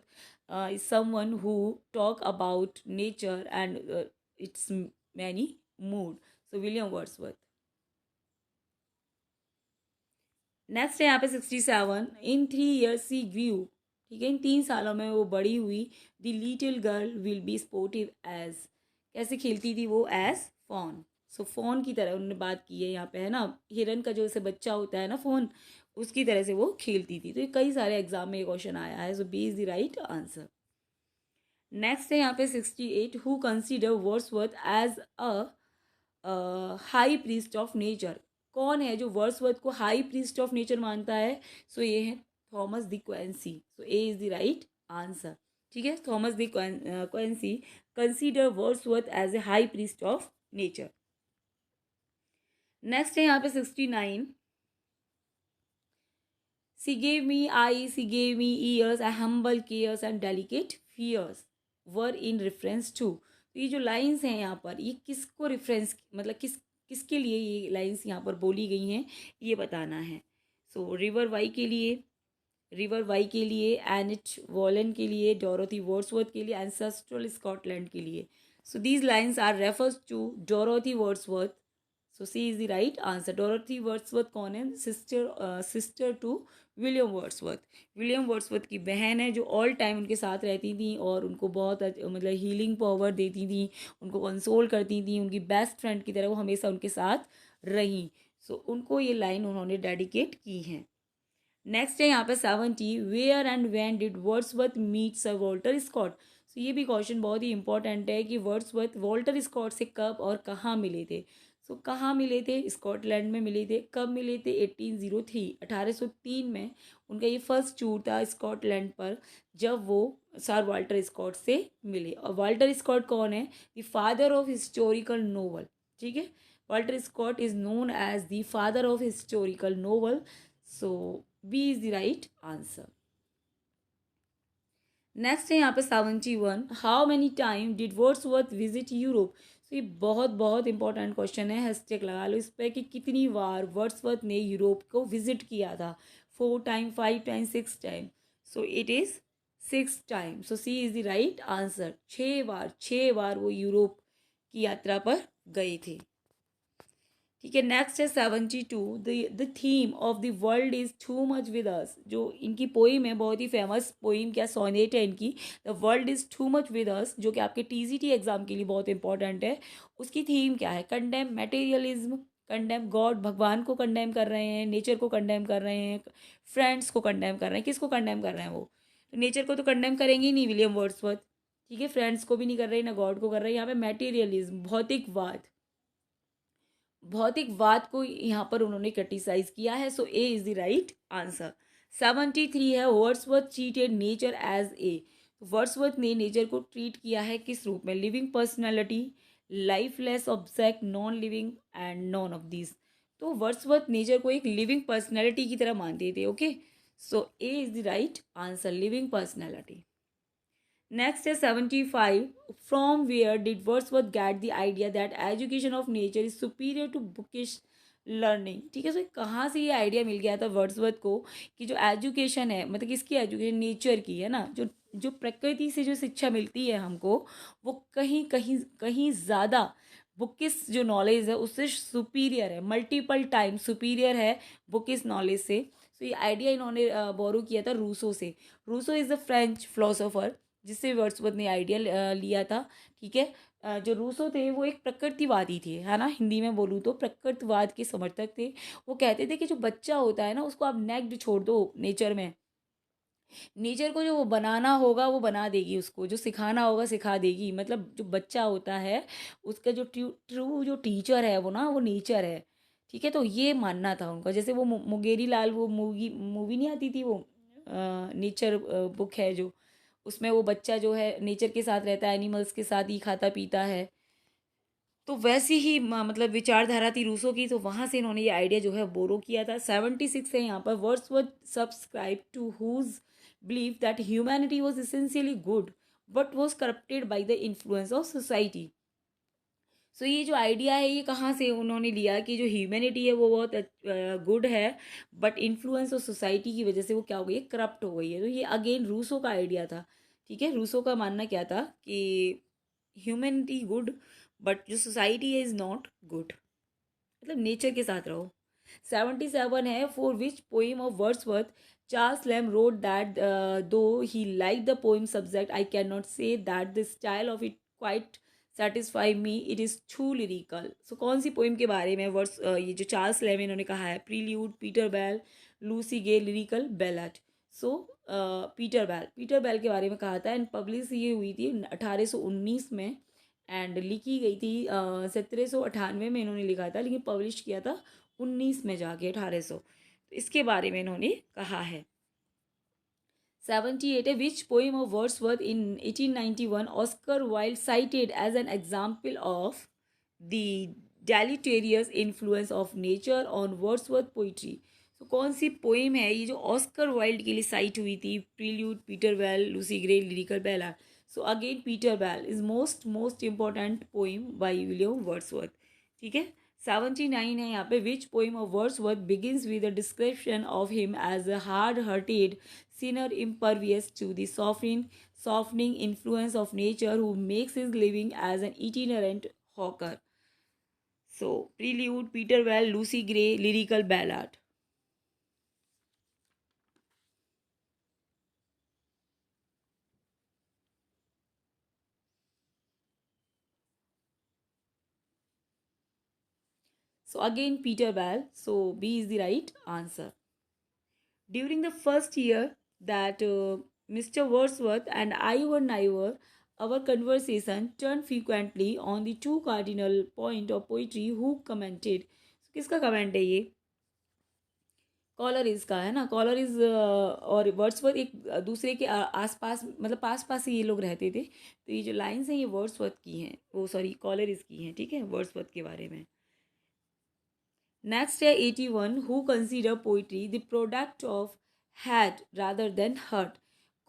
is someone who talk about nature and it's many mood. So William Wordsworth. Next है यहाँ पे 67, इन 3 years सी ग्रीव, ठीक है, इन 3 सालों में वो बड़ी हुई। The little girl will be sportive as, कैसे खेलती थी वो? As fawn. सो फॉन की तरह उन्होंने बात की है यहाँ पे, है ना, हिरन का जो ऐसे बच्चा होता है ना फॉन, उसकी तरह से वो खेलती थी। तो ये कई सारे एग्जाम में ये क्वेश्चन आया है। So B is the right answer. Next है यहाँ पे 68, who consider Wordsworth as high priest of nature. कौन है जो वर्ड्सवर्थ को हाई प्रीस्ट ऑफ नेचर मानता है? सो ये है Thomas De Quincey. So A is the right answer. ठीक है, Thomas De Quincey consider Wordsworth as a high priest of nature. Next है यहाँ पे 69, she gave me eyes, she gave me ears, I humble cares and delicate fears were in reference to. तो ये जो lines हैं यहाँ पर, ये किसको रेफरेंस, मतलब किसके लिए ये लाइंस यहाँ पर बोली गई हैं, ये बताना है। सो रिवर वाई के लिए, रिवर वाई के लिए, एनिट वॉलन के लिए, डोरोथी वर्ड्सवर्थ के लिए, एंसेस्ट्रल स्कॉटलैंड के लिए। So these lines are refers to Dorothy Wordsworth. So C is the right answer. Dorothy Wordsworth कौन है? Sister to William Wordsworth. William Wordsworth की बहन है, जो ऑल टाइम उनके साथ रहती थी और उनको बहुत मतलब हीलिंग पावर देती थी, उनको कंसोल करती थी, उनकी बेस्ट फ्रेंड की तरह वो हमेशा उनके साथ रही। सो उनको ये लाइन उन्होंने डेडिकेट की है। नेक्स्ट है यहाँ पे 70, where and when did Wordsworth meet sir Walter Scott. So ये भी क्वेश्चन बहुत ही इंपॉर्टेंट है कि वर्ड्सवर्थ वॉल्टर स्कॉट से कब और कहाँ मिले थे। सो कहाँ मिले थे? स्कॉटलैंड में मिले थे। कब मिले थे? 1803, 1803 में उनका ये फर्स्ट टूर था स्कॉटलैंड पर, जब वो सर वाल्टर स्कॉट से मिले। और वाल्टर स्कॉट कौन है? The father of historical novel. ठीक है, Walter Scott is known as the father of historical novel. So B is the right answer. Next है यहाँ पे 71, how many time did Wordsworth visit Europe. तो ये बहुत बहुत इंपॉर्टेंट क्वेश्चन है, हैशटैग लगा लो इस पर कि कितनी बार वर्ड्सवर्थ ने यूरोप को विजिट किया था। 4 time, 5 time, 6 time. So it is 6 time. So C is the right answer. 6 बार वो यूरोप की यात्रा पर गए थे। ठीक है, नेक्स्ट है 72, the theme of the world is too much with अस। जो इनकी पोइम है, बहुत ही फेमस पोइम, क्या सोनेट है इनकी, the world is too much with अस, जो कि आपके टीजीटी एग्जाम के लिए बहुत इंपॉर्टेंट है। उसकी थीम क्या है? कंडेम मटेरियलिज्म, कंडेम गॉड, भगवान को कंडेम कर रहे हैं, नेचर को कंडेम कर रहे हैं, फ्रेंड्स को कंडेम कर रहे हैं। किसको कंडेम कर रहे हैं वो? तो नेचर को तो कंडेम करेंगे ही नहीं विलियम वर्ड्सवर्थ। ठीक है, फ्रेंड्स को भी नहीं कर रहे, ना गॉड को कर रहे हैं। यहाँ पे मटेरियलिज्म, भौतिकवाद, भौतिकवाद को यहाँ पर उन्होंने क्रिटिसाइज किया है। So A is the right answer. 73 है, Wordsworth treated nature as A. Wordsworth ने नेचर को ट्रीट किया है किस रूप में? Living personality, lifeless object, non living and none of this. तो वर्ड्सवर्थ नेचर को एक लिविंग पर्सनैलिटी की तरह मानते थे। Okay, so A is the right answer, living personality. Next है 75, from where did Wordsworth get the idea that education of nature is superior to bookish learning. ठीक है, सो कहाँ से ये आइडिया मिल गया था वर्ड्सवर्थ को कि जो एजुकेशन है, मतलब किसकी एजुकेशन? नेचर की है ना। जो जो प्रकृति से जो शिक्षा मिलती है हमको, वो कहीं कहीं कहीं ज़्यादा बुकिस जो नॉलेज है उससे सुपीरियर है, मल्टीपल टाइम सुपीरियर है बुकिस नॉलेज से। सो ये आइडिया इन्होंने बोरो किया था रूसो से। Rousseau is the French philosopher जिससे वर्ड्सवर्थ ने आइडिया लिया था। ठीक है, जो रूसो थे वो एक प्रकृतिवादी थे, है ना, हिंदी में बोलूँ तो प्रकृतिवाद के समर्थक थे। वो कहते थे कि जो बच्चा होता है ना, उसको आप नेक्ड छोड़ दो नेचर में, नेचर को जो वो बनाना होगा वो बना देगी, उसको जो सिखाना होगा सिखा देगी। मतलब जो बच्चा होता है उसका जो ट्रू जो टीचर है वो ना, वो नेचर है। ठीक है, तो ये मानना था उनका। जैसे वो मुंगेरी लाल, वो मूवी मूवी नहीं आती थी वो, नेचर बुक है जो, उसमें वो बच्चा जो है नेचर के साथ रहता है, एनिमल्स के साथ ही खाता पीता है। तो वैसी ही मतलब विचारधारा थी रूसो की, तो वहाँ से इन्होंने ये आइडिया जो है बोरो किया था। 76 है यहाँ पर, Wordsworth subscribe to whose believe that humanity was essentially good but was corrupted by the influence of society. So ये जो आइडिया है ये कहाँ से उन्होंने लिया कि जो ह्यूमैनिटी है वो बहुत गुड है, बट इन्फ्लुएंस ऑफ सोसाइटी की वजह से वो क्या हो गई है? करप्ट हो गई है। तो ये अगेन रूसो का आइडिया था। ठीक है, रूसो का मानना क्या था कि ह्यूमैनिटी गुड बट जो सोसाइटी है इज़ नॉट गुड, मतलब नेचर के साथ रहो। 77 है, for which poem of Wordsworth Charles Lamb wrote that though he like the poem subject I can not say that the style of it quite satisfy me, it is too lyrical. So कौन सी poem के बारे में ये जो Charles lamb इन्होंने कहा है? प्रील्यूड, पीटर बेल, लूसी गे, लिरिकल बैलेट। सो पीटर बेल के बारे में कहा था एंड पब्लिश ये हुई थी 1819 में एंड लिखी गई थी 1798 में इन्होंने लिखा था, लेकिन पब्लिश किया था 19 में जाके 1800। तो इसके बारे में इन्होंने कहा है। 78 है which poem of Wordsworth in 1891 Oscar Wilde cited as an example of the deleterious influence of nature on Wordsworth poetry. तो कौन सी पोइम है ये जो ऑस्कर वाइल्ड के लिए साइट हुई थी? Prelude, Peter Bell, Lucy Gray, lyrical ballad. So again Peter Bell is most important poem by William Wordsworth. ठीक है। 79 है यहाँ पे which poem of Wordsworth begins with a description of him as a hard hearted sinner impervious to the softening influence of nature who makes his living as an itinerant hawker. So, Prelude, Peter Bell, Lucy Gray, Lyrical Ballad. So, again Peter Bell. So, B is the right answer. During the first year that Mr. Wordsworth and I were neighbor, our conversation turned frequently on the two cardinal point of poetry who commented. So, किसका comment है ये? Collar is का है ना। Collar is और Wordsworth एक दूसरे के आसपास, मतलब पास पास ही ये लोग रहते थे। तो ये जो लाइंस हैं ये वर्ड्सवर्थ की हैं, वो सॉरी कॉलर इज की हैं। ठीक है, वर्ड्सवर्थ के बारे में। नेक्स्ट है 81 who consider poetry the product of head rather than heart.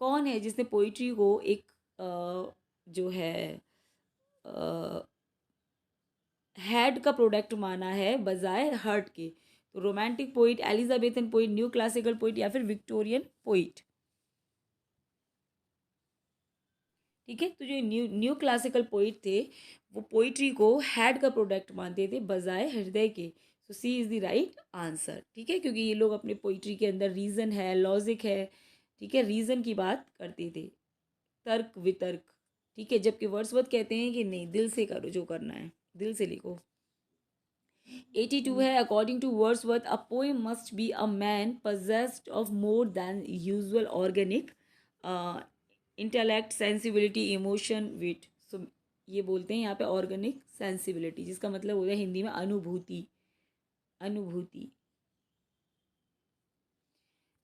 कौन है जिसने पोइट्री को एक जो है हैड का प्रोडक्ट माना है बजाय हर्ट के? तो romantic poet, Elizabethan poet, new classical poet या फिर विक्टोरियन पोइट। ठीक है, तो जो न्यू क्लासिकल पोइट थे वो पोइट्री को हैड का प्रोडक्ट मानते थे बजाय हृदय के। तो सी इज़ द राइट आंसर। ठीक है, क्योंकि ये लोग अपने पोइट्री के अंदर रीज़न है, लॉजिक है, ठीक है, रीज़न की बात करते थे, तर्क वितर्क। ठीक है, जबकि वर्ड्सवर्थ कहते हैं कि नहीं, दिल से करो जो करना है, दिल से लिखो। 82 है according to Wordsworth a poem must be a man possessed of more than usual organic intellect, sensibility, emotion, wit. So ये बोलते हैं यहाँ पे ऑर्गेनिक सेंसिबिलिटी, जिसका मतलब होता है हिंदी में अनुभूति, अनुभूति।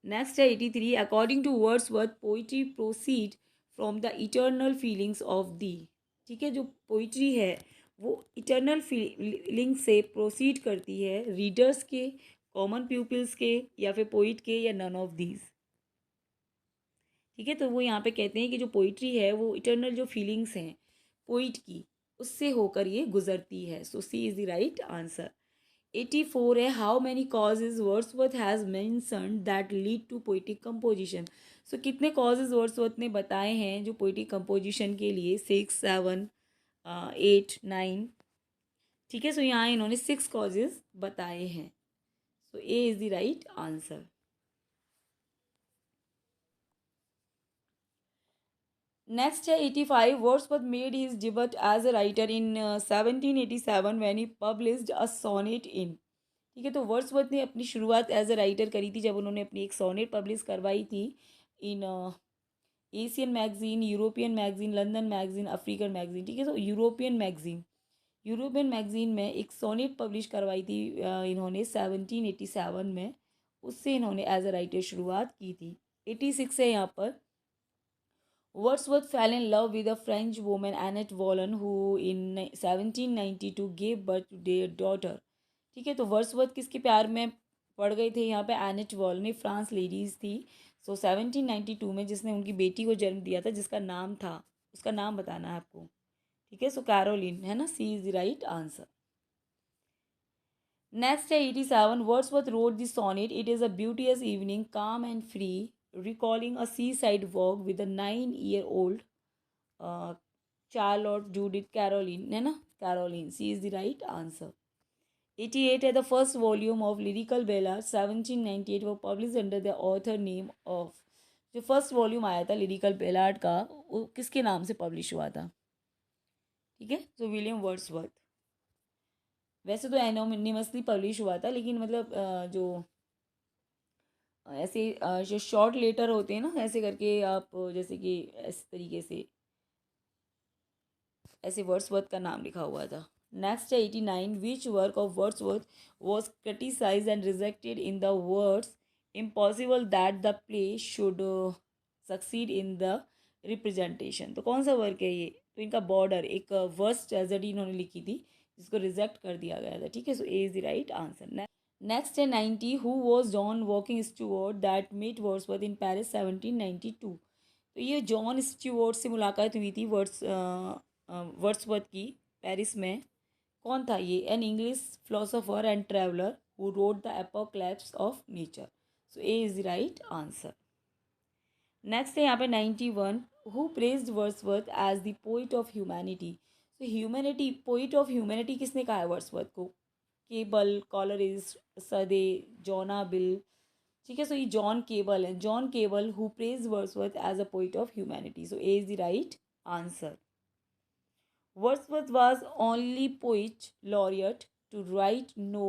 नेक्स्ट है 83 according to Wordsworth poetry proceed from the eternal feelings of the. ठीक है, जो पोइट्री है वो इटर्नल फीलिंग से प्रोसीड करती है, रीडर्स के, कॉमन पीपल्स के, या फिर पोइट के, या नन ऑफ दीज। ठीक है, तो वो यहाँ पे कहते हैं कि जो पोइट्री है वो इटर्नल जो फीलिंग्स हैं पोइट की, उससे होकर ये गुजरती है। So C is the right answer. 84 है how many causes Wordsworth has mentioned that lead to poetic composition. So कितने कॉजेज वर्ड्सवर्थ ने बताए हैं जो पोइटिक कंपोजिशन के लिए? 6, 7, 8, 9। ठीक है, सो यहाँ इन्होंने 6 कॉजेज बताए हैं। So A is the right answer. Next है 85 Wordsworth made his debut as a writer in 1787 when he published a sonnet in. ठीक है, तो वर्ड्सवर्थ ने अपनी शुरुआत एज अ राइटर करी थी जब उन्होंने अपनी एक सोनेट पब्लिश करवाई थी इन Asian magazine, European magazine, London magazine, African magazine. ठीक है, तो यूरोपियन मैगजीन में एक सोनेट पब्लिश करवाई थी इन्होंने 1787 में। उससे इन्होंने एज अ राइटर शुरुआत की थी। 86 है यहाँ पर Wordsworth fell in love with a French woman Annette Wallen who in 1792 gave birth to their daughter। ठीक है, तो वर्ड्सवर्थ किसके प्यार में पड़ गए थे? यहाँ पे एनेट वॉलन, फ्रांस लेडीज थी। सो 1792 में जिसने उनकी बेटी को जन्म दिया था, जिसका नाम था, उसका नाम बताना है आपको। ठीक है, सो कैरोलिन है ना। C is the right answer. Next है 87 Wordsworth wrote the sonnet it is a beauteous evening calm and free recalling a seaside walk with a 9-year-old Charlotte Judith Caroline है ना, Caroline। C is the right answer. 88 है the first volume of lyrical ballad 1798 वो publish under the author name of. जो first volume आया था lyrical ballad का वो किसके नाम से पब्लिश हुआ था? ठीक है, तो विलियम वर्ड्सवर्थ। वैसे तो एनोनिमसली पब्लिश हुआ था, लेकिन मतलब जो ऐसे जो शॉर्ट लेटर होते हैं ना, ऐसे करके आप जैसे कि इस तरीके से ऐसे वर्ड्सवर्थ का नाम लिखा हुआ था। नेक्स्ट है 89, which work of Wordsworth was criticise and rejected in the words impossible that the play should succeed in the representation. तो कौन सा वर्क है ये? तो इनका बॉर्डर, एक वर्स्ट ट्रेजेडी इन्होंने लिखी थी जिसको रिजेक्ट कर दिया गया था, ठीक है। So A is the right answer. Next है 90, who was John walking Stewart that met Wordsworth in Paris 1792। तो ये जॉन स्टूअर्ट से मुलाकात हुई थी वर्ड्सवर्थ की पेरिस में। कौन था ये? An English philosopher and traveller who wrote the apocalypse of nature. So A is the right answer. Next है यहाँ पे 91, who praised Wordsworth as the poet of humanity. तो ह्यूमैनिटी, पोइट ऑफ ह्यूमैनिटी किसने कहा है वर्ड्सवर्थ को? Cable, Coleridge, सदे, जोना bill, ठीक है। सो ये जॉन केबल है, John Keble who praise Wordsworth as a poet of humanity. So A is the right answer. Wordsworth was only poet laureate to write no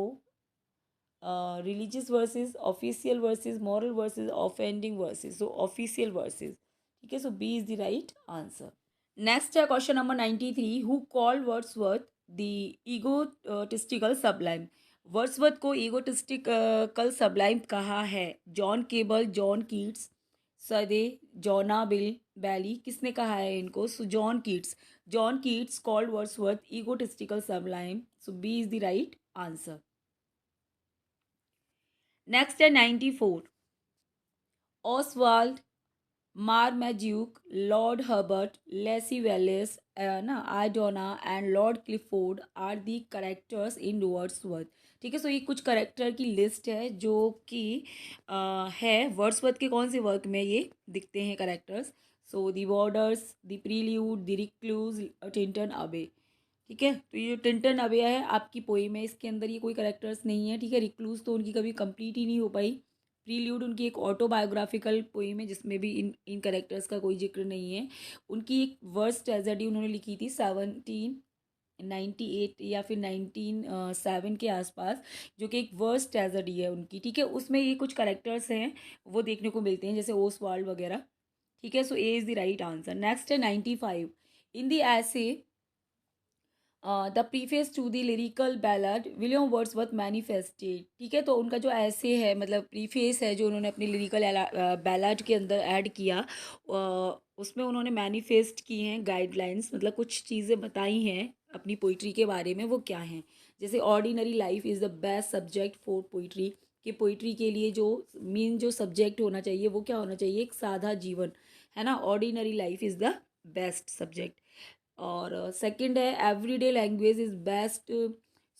religious verses, official verses, moral verses, offending verses. So official verses. ठीक है, so B is the right answer. Next है question number 93. Who called Wordsworth the egotistical sublime? Wordsworth को ईगोटिस्टिकल Sublime कहा है? John cable, John Keats, सदे, जोना bill, बैली, किसने कहा है इनको? So John Keats, John Keats called Wordsworth egotistical sublime. So B is the right answer. Next है 94, Oswald, Marmaduke, Lord Herbert, Lacy Wallace, ना Idonea and Lord Clifford are the characters in Wordsworth. ठीक है, सो ये कुछ character की list है जो कि है वर्ड्सवर्थ के कौन से वर्क में ये दिखते हैं characters. So the borders, the prelude, the recluse, Tintern अबे। ठीक है, तो ये जो टिंटन अबे है आपकी पोइम है, इसके अंदर ये कोई करेक्टर्स नहीं है। ठीक है, रिक्लूज तो उनकी कभी कंप्लीट ही नहीं हो पाई। प्रील्यूड उनकी एक ऑटोबायोग्राफिकल पोइम है जिसमें भी इन करेक्टर्स का कोई जिक्र नहीं है। उनकी एक वर्स ट्रेजेडी उन्होंने लिखी थी 1798 या फिर 1907 के आसपास, जो कि एक वर्स ट्रेजेडी है उनकी। ठीक है, उसमें ये कुछ करेक्टर्स हैं वो देखने को मिलते हैं जैसे ओसवाल्ड वगैरह। ठीक है, so A is the right answer. Next है 95, in the essay the preface to the lyrical ballad William Wordsworth manifested. ठीक है, तो उनका जो ऐसे है, मतलब प्रीफेस है जो उन्होंने अपनी लिरिकल बैलड के अंदर ऐड किया, उसमें उन्होंने मैनिफेस्ट की हैं गाइडलाइंस, मतलब कुछ चीज़ें बताई हैं अपनी पोइट्री के बारे में। वो क्या हैं? जैसे ordinary life is the best subject for poetry, कि पोइट्री के लिए जो मेन जो सब्जेक्ट होना चाहिए वो क्या होना चाहिए? एक सादा जीवन, है ना। Ordinary life is the best subject. और सेकंड है everyday language is best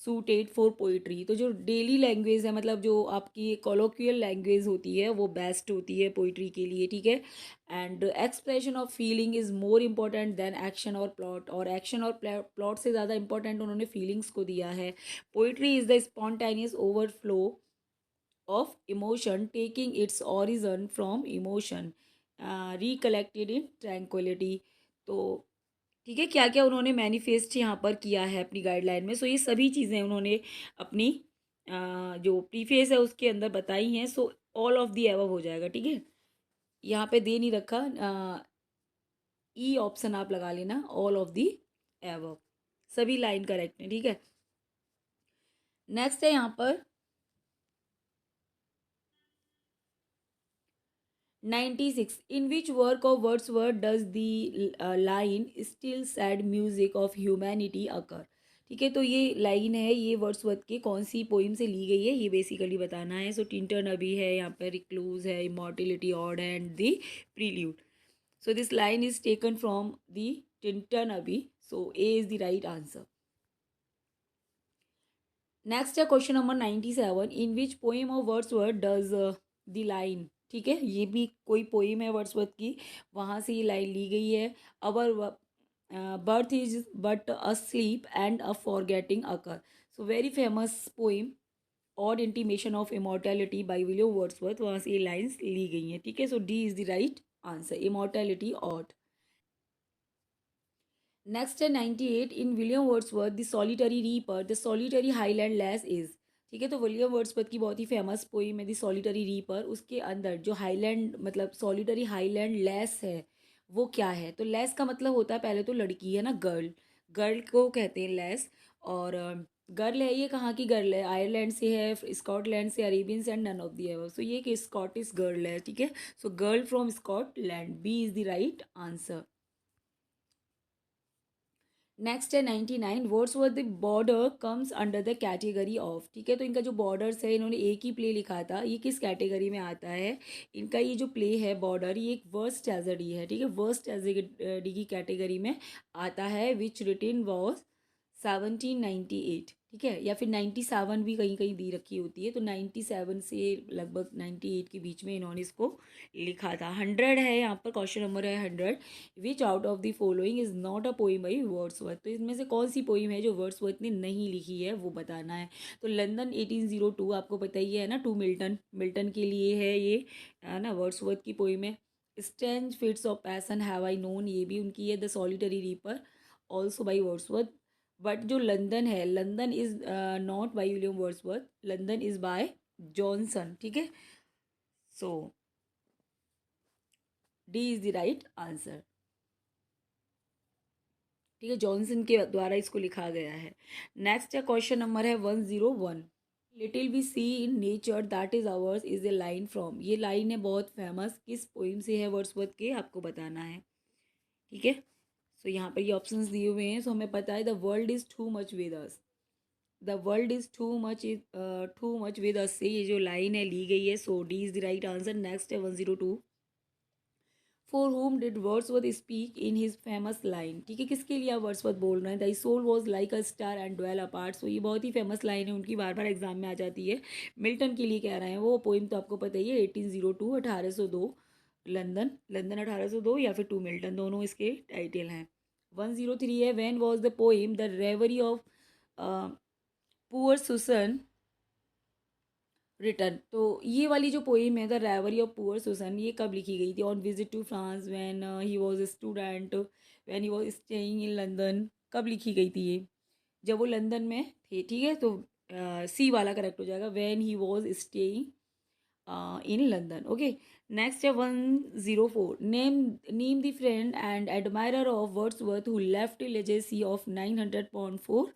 suited for poetry. तो जो डेली लैंग्वेज है, मतलब जो आपकी कॉलोक्वियल लैंग्वेज होती है वो बेस्ट होती है पोइट्री के लिए। ठीक है, and expression of feeling is more important than action और प्लॉट, और एक्शन और प्लॉट से ज़्यादा इंपॉर्टेंट उन्होंने फीलिंग्स को दिया है। Poetry is the spontaneous overflow of emotion taking it's origin from emotion recollected in tranquillity. तो ठीक है, क्या क्या उन्होंने मैनिफेस्ट यहाँ पर किया है अपनी गाइडलाइन में। सो ये सभी चीज़ें उन्होंने अपनी जो प्रीफेस है उसके अंदर बताई हैं। So all of the above हो जाएगा। ठीक है, यहाँ पे दे नहीं रखा, ई ऑप्शन आप लगा लेना, ऑल ऑफ दी एबव, सभी लाइन करेक्ट है। ठीक है, नेक्स्ट है यहाँ पर 96, in which work of Wordsworth does the line still sad music of humanity occur। ठीक है, तो ये लाइन है, ये वर्ड्सवर्थ के कौन सी पोइम से ली गई है ये बेसिकली बताना है। सो टिंटन अभी है, यहाँ पर रिक्लूज है, इमॉर्टिलिटी ऑड है, and the prelude. So this line is taken from the Tintern Abbey. So A is the right answer. Next है question number 97, in which poem of Wordsworth does the line. ठीक है, ये भी कोई poem है Wordsworth की, वहाँ से ये लाइन ली गई है। Our birth is but a sleep and a forgetting occur. So very famous poem ode intimation of immortality by William Wordsworth, वहाँ से ये लाइन्स ली गई हैं। ठीक है, so D is the right answer, immortality ode. Next है 98, in William Wordsworth the solitary reaper the solitary highland lass is. ठीक है। तो विलियम वर्ड्सवर्थ की बहुत ही फेमस पोइम है द सॉलिटरी रीपर। उसके अंदर जो हाईलैंड मतलब सॉलिटरी हाईलैंड लेस है वो क्या है? तो लेस का मतलब होता है पहले तो लड़की है ना, गर्ल, गर्ल को कहते हैं लेस। और गर्ल है, ये कहाँ की गर्ल है? आयरलैंड से है, स्कॉटलैंड से, Arabians and none of the ever. So ये कि स्कॉटिश गर्ल है, ठीक है। So girl from Scotland, B is the right answer. Next है 99, Wordsworth border comes under the category of. ठीक है। तो इनका जो बॉर्डर्स है, इन्होंने एक ही प्ले लिखा था, ये किस कैटेगरी में आता है? इनका ये जो प्ले है बॉर्डर, ये एक वर्स्ट ट्रेजेडी है, ठीक है, वर्स्ट ट्रेजेडी की कैटेगरी में आता है, विच रिटिन वॉज 1798। ठीक है, या फिर 97 भी कहीं कहीं दी रखी होती है, तो 97 से लगभग 98 के बीच में इन्होंने इसको लिखा था। 100 है यहाँ पर, क्वेश्चन नंबर है 100, विच out of the following is not a poem by Wordsworth. तो इसमें से कौन सी पोइम है जो वर्ड्सवर्थ ने नहीं लिखी है, वो बताना है। तो लंदन 1802 आपको पता ही है ना, टू मिल्टन, मिल्टन के लिए है ये, है ना, वर्ड्सवर्थ की पोइम है। Strange fits of passion have I known, ये भी उनकी है। The solitary reaper also by Wordsworth. But जो लंदन है, London is not by William Wordsworth, London is by Johnson. ठीक है। So D is the right answer. ठीक है, जॉनसन के द्वारा इसको लिखा गया है। नेक्स्ट है क्वेश्चन नंबर है 101, little we see in nature that is ours is a line from. ये लाइन है बहुत फेमस, किस पोइम से है वर्ड्सवर्थ के, आपको बताना है। ठीक है। सो यहाँ पर ये ऑप्शंस दिए हुए हैं। सो हमें पता है the world is too much with us, the world is too much with us से ये जो लाइन है ली गई है। So D is the right answer. Next है 102, for whom did Wordsworth speak in his famous line. ठीक है, किसके लिए आप वर्ड्सवर्थ बोल रहे हैं? The soul was like a star and dwelt apart. So ये बहुत ही फेमस लाइन है उनकी, बार बार एग्जाम में आ जाती है। मिल्टन के लिए कह रहे हैं वो, पोइम तो आपको पता ही है, 1802, 1802, लंदन, लंदन 1802, या फिर टू मिल्टन, दोनों इसके टाइटल हैं। 103 है, when was the poem the reverie of poor Susan written. तो ये वाली जो पोइम है the reverie of poor Susan, ये कब लिखी गई थी? On visit to France, when he was student, when he was staying in London. कब लिखी गई थी ये? जब वो लंदन में थे। ठीक है। तो सी वाला करेक्ट हो जाएगा, when he was staying in London. Okay. Next है 104, name the friend and admirer of Wordsworth who left legacy of 900 £4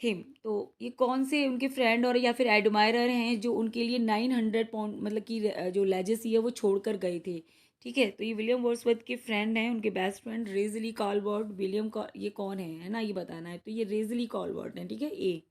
him. तो ये कौन से उनके फ्रेंड और या फिर एडमायरर हैं जो उनके लिए 900 £, मतलब कि जो लेजेसी है वो छोड़कर गए थे। ठीक है। तो ये विलियम वर्ड्सवर्थ के फ्रेंड हैं, उनके बेस्ट फ्रेंड रेजली कॉलवर्ट, विलियम ये कौन है ना, ये बताना है। तो ये रेजली कॉलवर्ट है। ठीक है,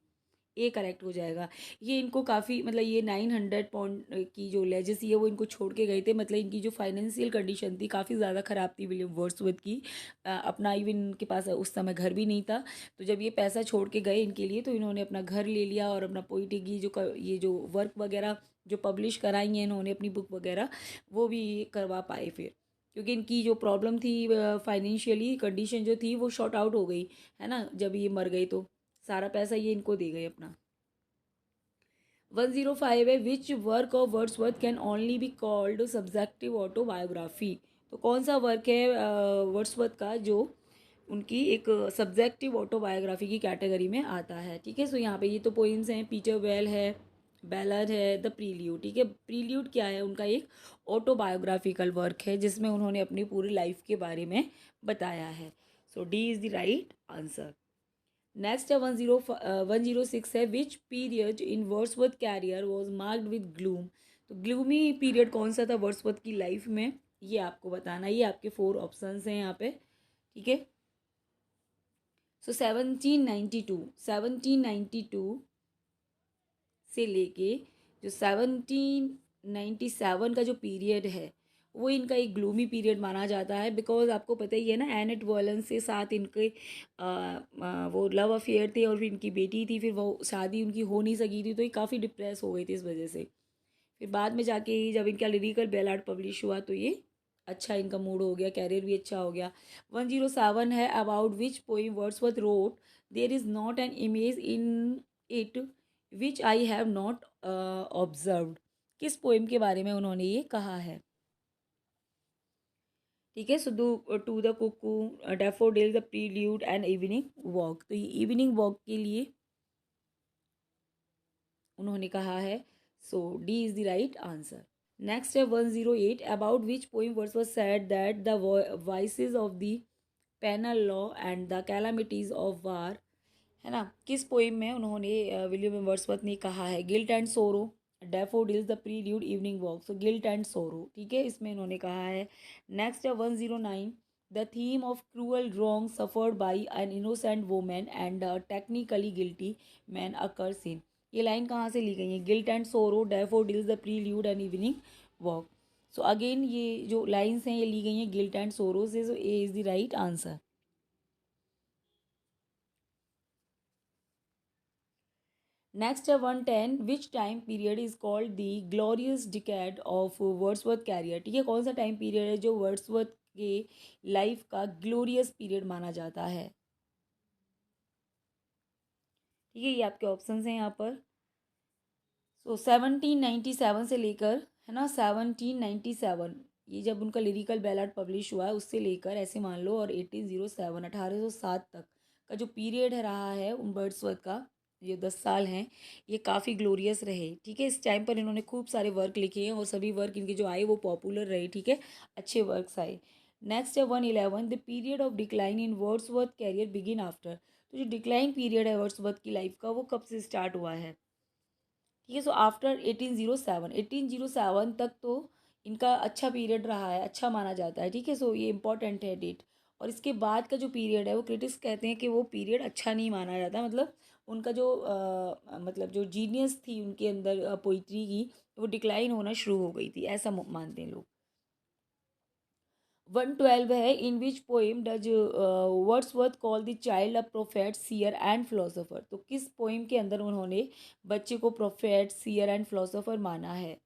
ए करेक्ट हो जाएगा। ये इनको काफ़ी मतलब ये 900 £, की जो लेजेसी है वो इनको छोड़ के गए थे। मतलब इनकी जो फाइनेंशियल कंडीशन थी काफ़ी ज़्यादा ख़राब थी विलियम वर्ड्सवर्थ की। अपना इवन इनके पास उस समय घर भी नहीं था। तो जब ये पैसा छोड़ के गए इनके लिए, तो इन्होंने अपना घर ले लिया और अपना पोइट्री की ये जो वर्क वगैरह जो पब्लिश कराई हैं इन्होंने, अपनी बुक वगैरह, वो भी करवा पाए फिर। क्योंकि इनकी जो प्रॉब्लम थी, फाइनेंशियली कंडीशन जो थी वो शॉर्ट आउट हो गई, है ना, जब ये मर गई तो सारा पैसा ये इनको दे गए अपना। 105 है, विच work of Wordsworth can only be called subjective autobiography. तो कौन सा वर्क है वर्ड्सवर्थ का जो उनकी एक सब्जेक्टिव ऑटोबायोग्राफी की कैटेगरी में आता है? ठीक है। सो यहाँ पे ये तो पोइम्स हैं, पीटर वेल है, बैलड है, द प्रील्यूड। ठीक है, प्रील्यूड क्या है? उनका एक ऑटोबायोग्राफिकल वर्क है जिसमें उन्होंने अपनी पूरी लाइफ के बारे में बताया है। So D is the right answer. Next है 106 है, which period in Wordsworth career was marked with gloom. तो ग्लूमी पीरियड कौन सा था वर्ड्सवर्थ की लाइफ में, ये आपको बताना। ये आपके 4 ऑप्शंस हैं यहाँ पे। ठीक है। सो 1792 से लेके जो 1797 का जो पीरियड है वो इनका एक ग्लूमी पीरियड माना जाता है। बिकॉज आपको पता ही है ना, एनेट वॉलन से साथ इनके वो लव अफेयर थे और फिर इनकी बेटी थी, फिर वो शादी उनकी हो नहीं सकी थी, तो ये काफ़ी डिप्रेस हो गई थी इस वजह से। फिर बाद में जाके ही जब इनका लिरिकल बैलाड पब्लिश हुआ तो ये अच्छा इनका मूड हो गया, कैरियर भी अच्छा हो गया। 107 है, about which poem Wordsworth wrote there is not an image in it which I have not observed. किस पोइम के बारे में उन्होंने ये कहा है? ठीक है। So to the cuckoo, daffodil, the prelude and evening walk. तो ये इवनिंग वॉक के लिए उन्होंने कहा है। So D is the right answer. Next है 108, about which poem Wordsworth said that the voices of the panel law and the calamities of war, है ना। किस पोइम में उन्होंने विलियम वर्ड्सवर्थ ने कहा है गिल्ट एंड सोरो, daffodils, the prelude, evening walk. So guilt and सोरो, ठीक है, इसमें इन्होंने कहा है। नेक्स्ट है 109, the theme of cruel wrong suffered by an innocent women and technically guilty man occurs in. ये लाइन कहाँ से ली गई है? गिल्ट एंड सोरो, daffodils, the prelude and evening walk. So again ये जो लाइन्स हैं ये ली गई हैं गिल्ट एंड सोरो से। So A is the right answer. Next है 110, which time period is called the glorious decade of Wordsworth career. ठीक है, कौन सा टाइम पीरियड है जो वर्ड्सवर्थ के लाइफ का ग्लोरियस पीरियड माना जाता है? ठीक है, ये आपके ऑप्शंस हैं यहाँ पर। सो 1797 से लेकर, है ना, 1797, ये जब उनका लिरिकल बैलाड पब्लिश हुआ है उससे लेकर ऐसे मान लो, और 1807, 1807 तक का जो पीरियड है रहा है उन वर्ड्सवर्थ का, ये 10 साल हैं, ये काफ़ी ग्लोरियस रहे। ठीक है, इस टाइम पर इन्होंने खूब सारे वर्क लिखे हैं और सभी वर्क इनके जो आए वो पॉपुलर रहे। ठीक है, अच्छे वर्क्स आए। नेक्स्ट है 111, the period of decline in Wordsworth career begin after. तो जो डिक्लाइन पीरियड है वर्ड्सवर्थ की लाइफ का वो कब से स्टार्ट हुआ है? ठीक है, सो आफ्टर 1807, 1807 तक तो इनका अच्छा पीरियड रहा है, अच्छा माना जाता है। ठीक है, सो ये इंपॉर्टेंट है डेट। और इसके बाद का जो पीरियड है वो क्रिटिक्स कहते हैं कि वो पीरियड अच्छा नहीं माना जाता, मतलब उनका जो मतलब जो जीनियस थी उनके अंदर पोइट्री की, वो डिक्लाइन होना शुरू हो गई थी, ऐसा मानते हैं लोग। 112 है, in which poem does Wordsworth call the child a prophet, seer and philosopher. तो किस पोइम के अंदर उन्होंने बच्चे को प्रोफेट, सीयर एंड फिलोसोफर माना है?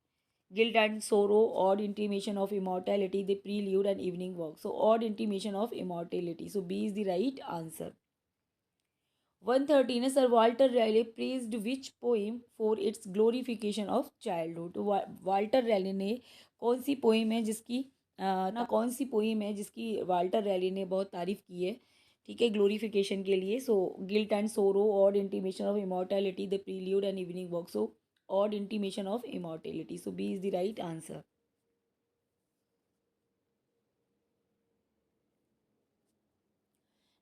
Guilt and sorrow, ode intimation of immortality, the prelude and evening walk. So ode intimation of immortality, so B is the right answer. 113 है, sir Walter Raleigh praised which poem for its glorification of childhood. तो Walter Raleigh ने कौन सी poem है जिसकी ना कौन सी पोइम है जिसकी वाल्टर रैले ने बहुत तारीफ की है? ठीक है, ग्लोरिफिकेशन के लिए। So guilt and sorrow, ode intimation of immortality, the prelude and evening walk. So ode intimation of immortality, so B is the right answer.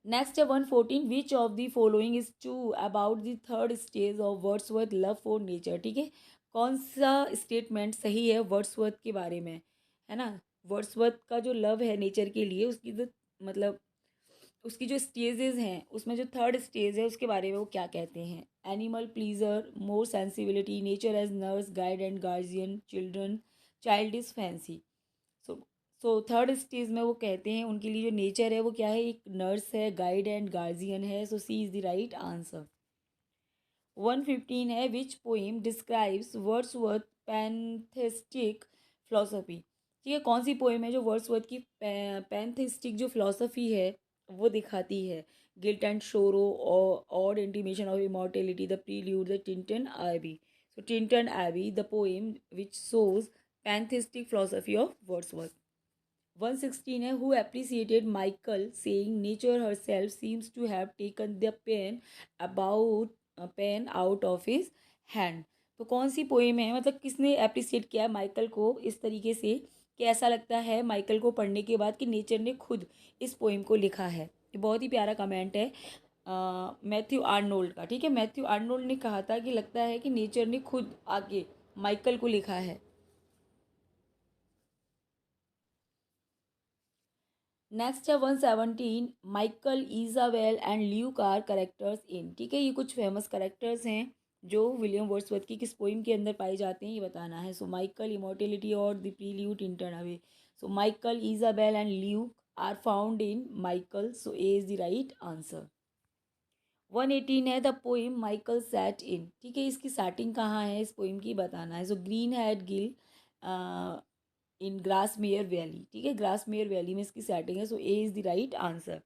Next है 114, which of the following is true about the third stage of Wordsworth love for nature. ठीक है, कौन सा statement सही है Wordsworth के बारे में, है ना। वर्ड्सवर्थ का जो लव है नेचर के लिए, उसकी जो मतलब उसकी जो स्टेजेस हैं उसमें जो थर्ड स्टेज है उसके बारे में वो क्या कहते हैं? Animal pleasure, more sensibility, nature as nurse, guide and guardian, children, child is fancy. So so third stage में वो कहते हैं उनके लिए जो नेचर है वो क्या है, एक नर्स है, गाइड एंड गार्जियन है। So C is the right answer. 115 है, which poem describes Wordsworth पैंथेस्टिक philosophy. ठीक है, कौन सी पोइम है जो वर्ड्सवर्थ की पैंथेस्टिक जो फिलोसफी है वो दिखाती है? Guilt and sorrow, ode intimation of immortality, the prelude, the Tintern Abbey. So Tintern Abbey, the poem which shows pantheistic philosophy of Wordsworth. 116 है, who appreciated Michael saying nature herself seems to have taken the pen out of his hand। तो कौन सी poem है, मतलब किसने appreciate किया Michael को इस तरीके से कि ऐसा लगता है माइकल को पढ़ने के बाद कि नेचर ने खुद इस पोएम को लिखा है? ये बहुत ही प्यारा कमेंट है मैथ्यू आर्नोल्ड का। ठीक है, मैथ्यू आर्नोल्ड ने कहा था कि लगता है कि नेचर ने खुद आके माइकल को लिखा है। नेक्स्ट है 117, Michael, Isabel and Luke are characters in. ठीक है, ये कुछ फेमस करेक्टर्स हैं जो विलियम वर्ड्सवर्थ की किस पोइम के अंदर पाए जाते हैं ये बताना है। सो माइकल, इमॉर्टेलिटी और the prelude, intern away. So Michael, Isabel and Luke are found in Michael. So A is the right answer. 118 है, the poem Michael set in. ठीक है, इसकी सेटिंग कहाँ है इस पोइम की बताना है। So green head gill in Grasmere valley. ठीक है, ग्रासमेयर वैली में इसकी सेटिंग है। So A is the right answer.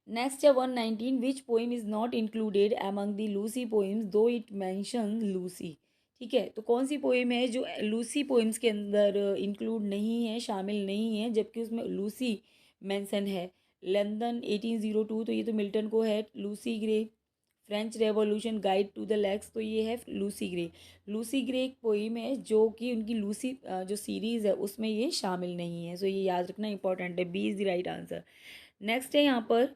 Next है 119, which poem is not included among the Lucy poems though it mention Lucy. ठीक है, तो कौन सी पोइम है जो लूसी पोइम्स के अंदर इंक्लूड नहीं है, शामिल नहीं है, जबकि उसमें लूसी मेंशन है? लंदन 1802, तो ये तो मिल्टन को है। Lucy Gray, French revolution, guide to the lakes, तो ये है लूसी ग्रे। लूसी ग्रे एक पोइम है जो कि उनकी लूसी जो सीरीज़ है उसमें ये शामिल नहीं है, सो ये याद रखना इंपॉर्टेंट है। B is the right answer. Next है यहाँ पर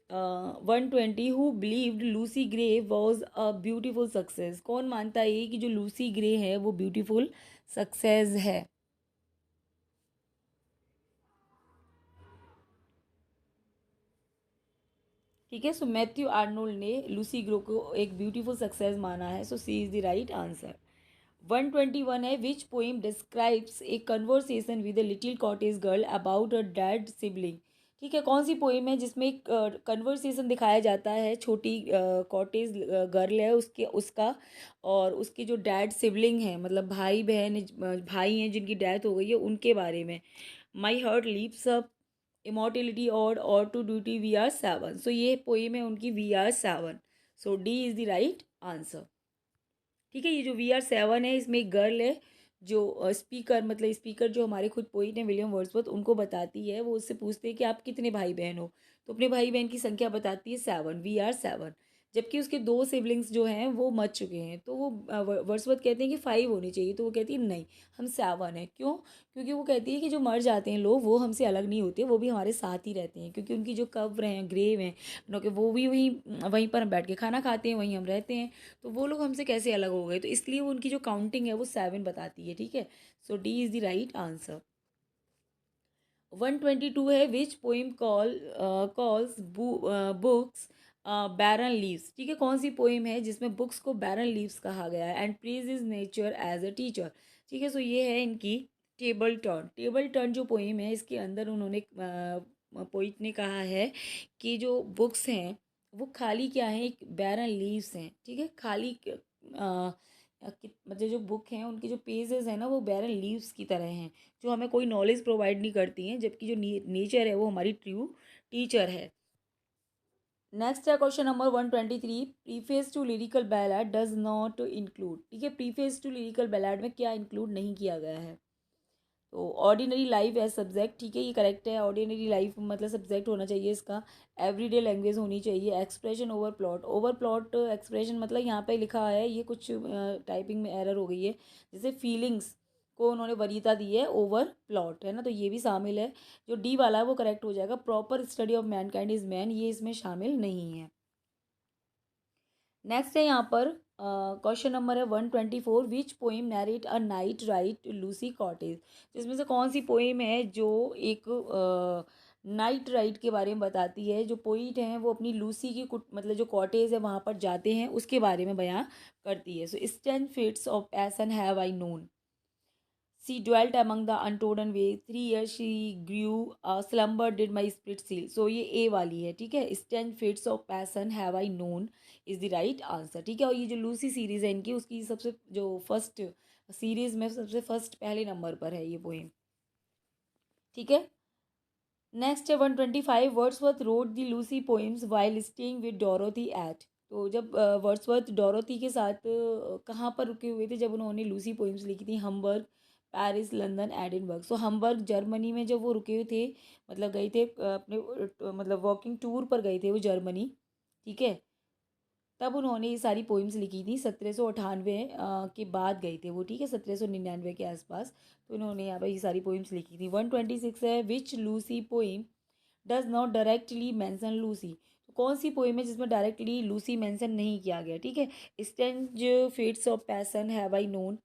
120, who believed Lucy Gray was a beautiful success. कौन मानता है कि जो लूसी ग्रे है वो ब्यूटीफुल सक्सेस है? ठीक है, सो मैथ्यू आर्नोल्ड ने लूसी ग्रो को एक ब्यूटीफुल सक्सेस माना है, so C is the right answer. 121 है, which poem describes a conversation with a little cottage girl about a dead sibling. ठीक है, कौन सी पोइम है जिसमें एक कन्वर्सेशन दिखाया जाता है, छोटी कॉटेज गर्ल है उसके उसका और उसके जो डैड सिबलिंग है, मतलब भाई बहन भाई हैं जिनकी डेथ हो गई है, उनके बारे में। My heart leaps up, immortality और to duty, we are seven. So ये पोइम है उनकी, we are seven. So D is the right answer. ठीक है, ये जो वी आर सेवन है इसमें एक गर्ल है जो स्पीकर, मतलब स्पीकर जो हमारे खुद पोइट हैं विलियम वर्ड्सवर्थ, उनको बताती है। वो उससे पूछते हैं कि आप कितने भाई बहन हो, तो अपने भाई बहन की संख्या बताती है सेवन, वी आर सेवन। जबकि उसके दो सिबलिंग्स जो हैं वो मर चुके हैं, तो वो वर्ड्सवर्थ कहते हैं कि फाइव होनी चाहिए, तो वो कहती है नहीं, हम सेवन है। क्यों? क्योंकि वो कहती है कि जो मर जाते हैं लोग वो हमसे अलग नहीं होते, वो भी हमारे साथ ही रहते हैं, क्योंकि उनकी जो कब्र हैं, ग्रेव हैं, वो भी वहीं वहीं पर हम बैठ के खाना खाते हैं, वहीं हम रहते हैं, तो वो लोग हमसे कैसे अलग हो गए? तो इसलिए वो उनकी जो काउंटिंग है वो सेवन बताती है। ठीक है, so D is the right answer. 122 है, which poem calls books barren leaves. ठीक है, कौन सी पोइम है जिसमें बुक्स को बैरन लीव्स कहा गया है? And praise is nature as a teacher. ठीक है, सो ये है इनकी टेबल टर्न। टेबल टर्न जो पोइम है इसके अंदर उन्होंने पोइट ने कहा है कि जो बुक्स हैं वो खाली क्या है, एक बैरन लीव्स हैं। ठीक है, खाली मतलब जो बुक हैं उनके जो पेजेस हैं ना वो बैरन लीव्स की तरह हैं, जो हमें कोई नॉलेज प्रोवाइड नहीं करती हैं, जबकि जो नेचर है वो हमारी ट्रू टीचर है। नेक्स्ट है question number 123, preface to lyrical ballad does not include. ठीक है, प्रीफेस टू लिरिकल बैलाड में क्या इंक्लूड नहीं किया गया है? तो ऑर्डिनरी लाइफ एज सब्जेक्ट, ठीक है ये करेक्ट है। ऑर्डिनरी लाइफ मतलब सब्जेक्ट होना चाहिए इसका। एवरीडे लैंग्वेज होनी चाहिए। Expression over plot, over plot expression मतलब यहाँ पे लिखा है, ये कुछ टाइपिंग में एरर हो गई है, जैसे फीलिंग्स को उन्होंने वरीयता दी है, ओवर प्लॉट है ना, तो ये भी शामिल है। जो डी वाला है वो करेक्ट हो जाएगा। Proper study of Mankind is man, ये इसमें शामिल नहीं है। नेक्स्ट है यहाँ पर क्वेश्चन नंबर है 124, which poem narrate a night ride Lucy cottage. जिसमें से कौन सी पोइम है जो एक नाइट राइड के बारे में बताती है? जो पोइट हैं वो अपनी लूसी की मतलब जो कॉटेज है वहाँ पर जाते हैं उसके बारे में बयां करती है। So strange fits of passion have I known, she dwelt among the untrodden ways, 3 years she grew, slumber did my spirit seal. So ये ए वाली है। ठीक है, ten fits of passion have I known is the right answer. ठीक है, और ये जो लूसी सीरीज है इनकी, उसकी सबसे जो फर्स्ट सीरीज में सबसे फर्स्ट पहले नंबर पर है ये पोएम। ठीक है, नेक्स्ट है 125, Wordsworth wrote the Lucy poems while staying with Dorothy at. तो जब वर्ड्सवर्थ डोरोथी के साथ कहाँ पर रुके हुए थे जब उन्होंने लूसी पोएम्स लिखी थी? Hamburg, Paris, London, Edinburgh. So Hamburg Germany में जब वो रुके हुए थे, मतलब गए थे अपने मतलब वॉकिंग टूर पर गए थे वो जर्मनी। ठीक है, तब उन्होंने ये सारी पोइम्स लिखी थी। 1798 के बाद गए थे वो। ठीक है, 1799 के आसपास, तो इन्होंने यहाँ पर ये सारी पोइम्स लिखी थी। 126 है, which Lucy poem does not directly mention Lucy. तो कौन सी पोइम है जिसमें डायरेक्टली लूसी मैंसन नहीं किया गया? ठीक है, strange fits of passion have I known,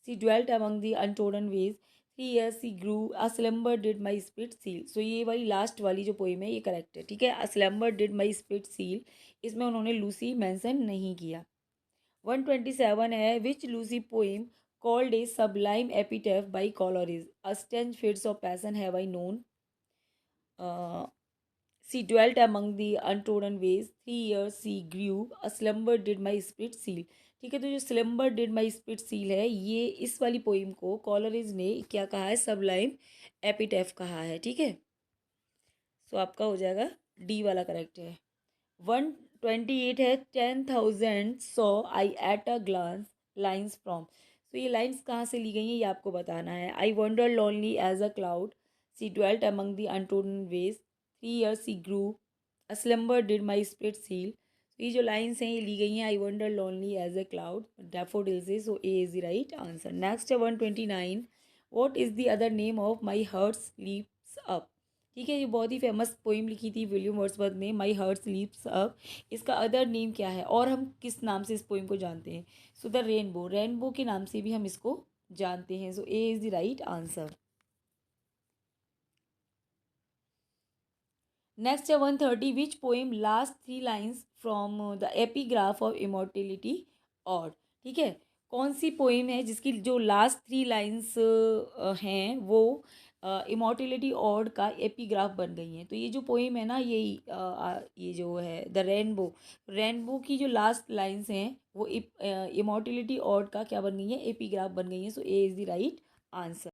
she dwelt among the untrodden ways, 3 years she grew, a slumber did my spirit seal. So ये वाली लास्ट वाली जो पोइम है ये करेक्ट है। ठीक है, a slumber did my spirit seal, इसमें उन्होंने लूसी मैंसन नहीं किया। 127 है, which Lucy poem called a sublime epitaph by Coleridge, a strange fits of passion have I known, she dwelt among the untrodden ways, 3 years she grew, a slumber did my spirit seal। ठीक है, तो जो slumber did my spirit seal है, ये इस वाली poem को Coleridge ने क्या कहा है? सबलाइम एपिटेफ कहा है। ठीक है, सो आपका हो जाएगा डी वाला करेक्ट है। 128 है, 10,000 saw I at a glance lines from. तो ये लाइन्स कहाँ से ली गई हैं ये आपको बताना है। I wander lonely as a cloud, she dwelt among the untrodden ways, 3 years she grew, a slumber did my spirit seal. तो ये जो लाइन्स हैं ये ली गई हैं I wander lonely as a cloud daffodil से, so A is the right answer. Next है 129, what is the other name of my heart sleeps up. ठीक है, ये बहुत ही फेमस पोइम लिखी थी विलियम वर्ड्सवर्थ ने, माई हार्ट स्लीप्स अप। इसका अदर नेम क्या है और हम किस नाम से इस पोइम को जानते हैं? सो द रेनबो, रेनबो के नाम से भी हम इसको जानते हैं, so A is the right answer. Next है 130, which poem last 3 lines from the epigraph of immortality ode. ठीक है, कौन सी पोएम है जिसकी जो लास्ट 3 लाइन्स हैं वो इमोर्टेलिटी ऑड का एपीग्राफ बन गई हैं? तो ये जो पोएम है ना, ये जो है द रेनबो, रेनबो की जो लास्ट लाइन्स हैं वो इमोर्टेलिटी ऑड का क्या बन गई है? एपीग्राफ बन गई है, so A is the right answer.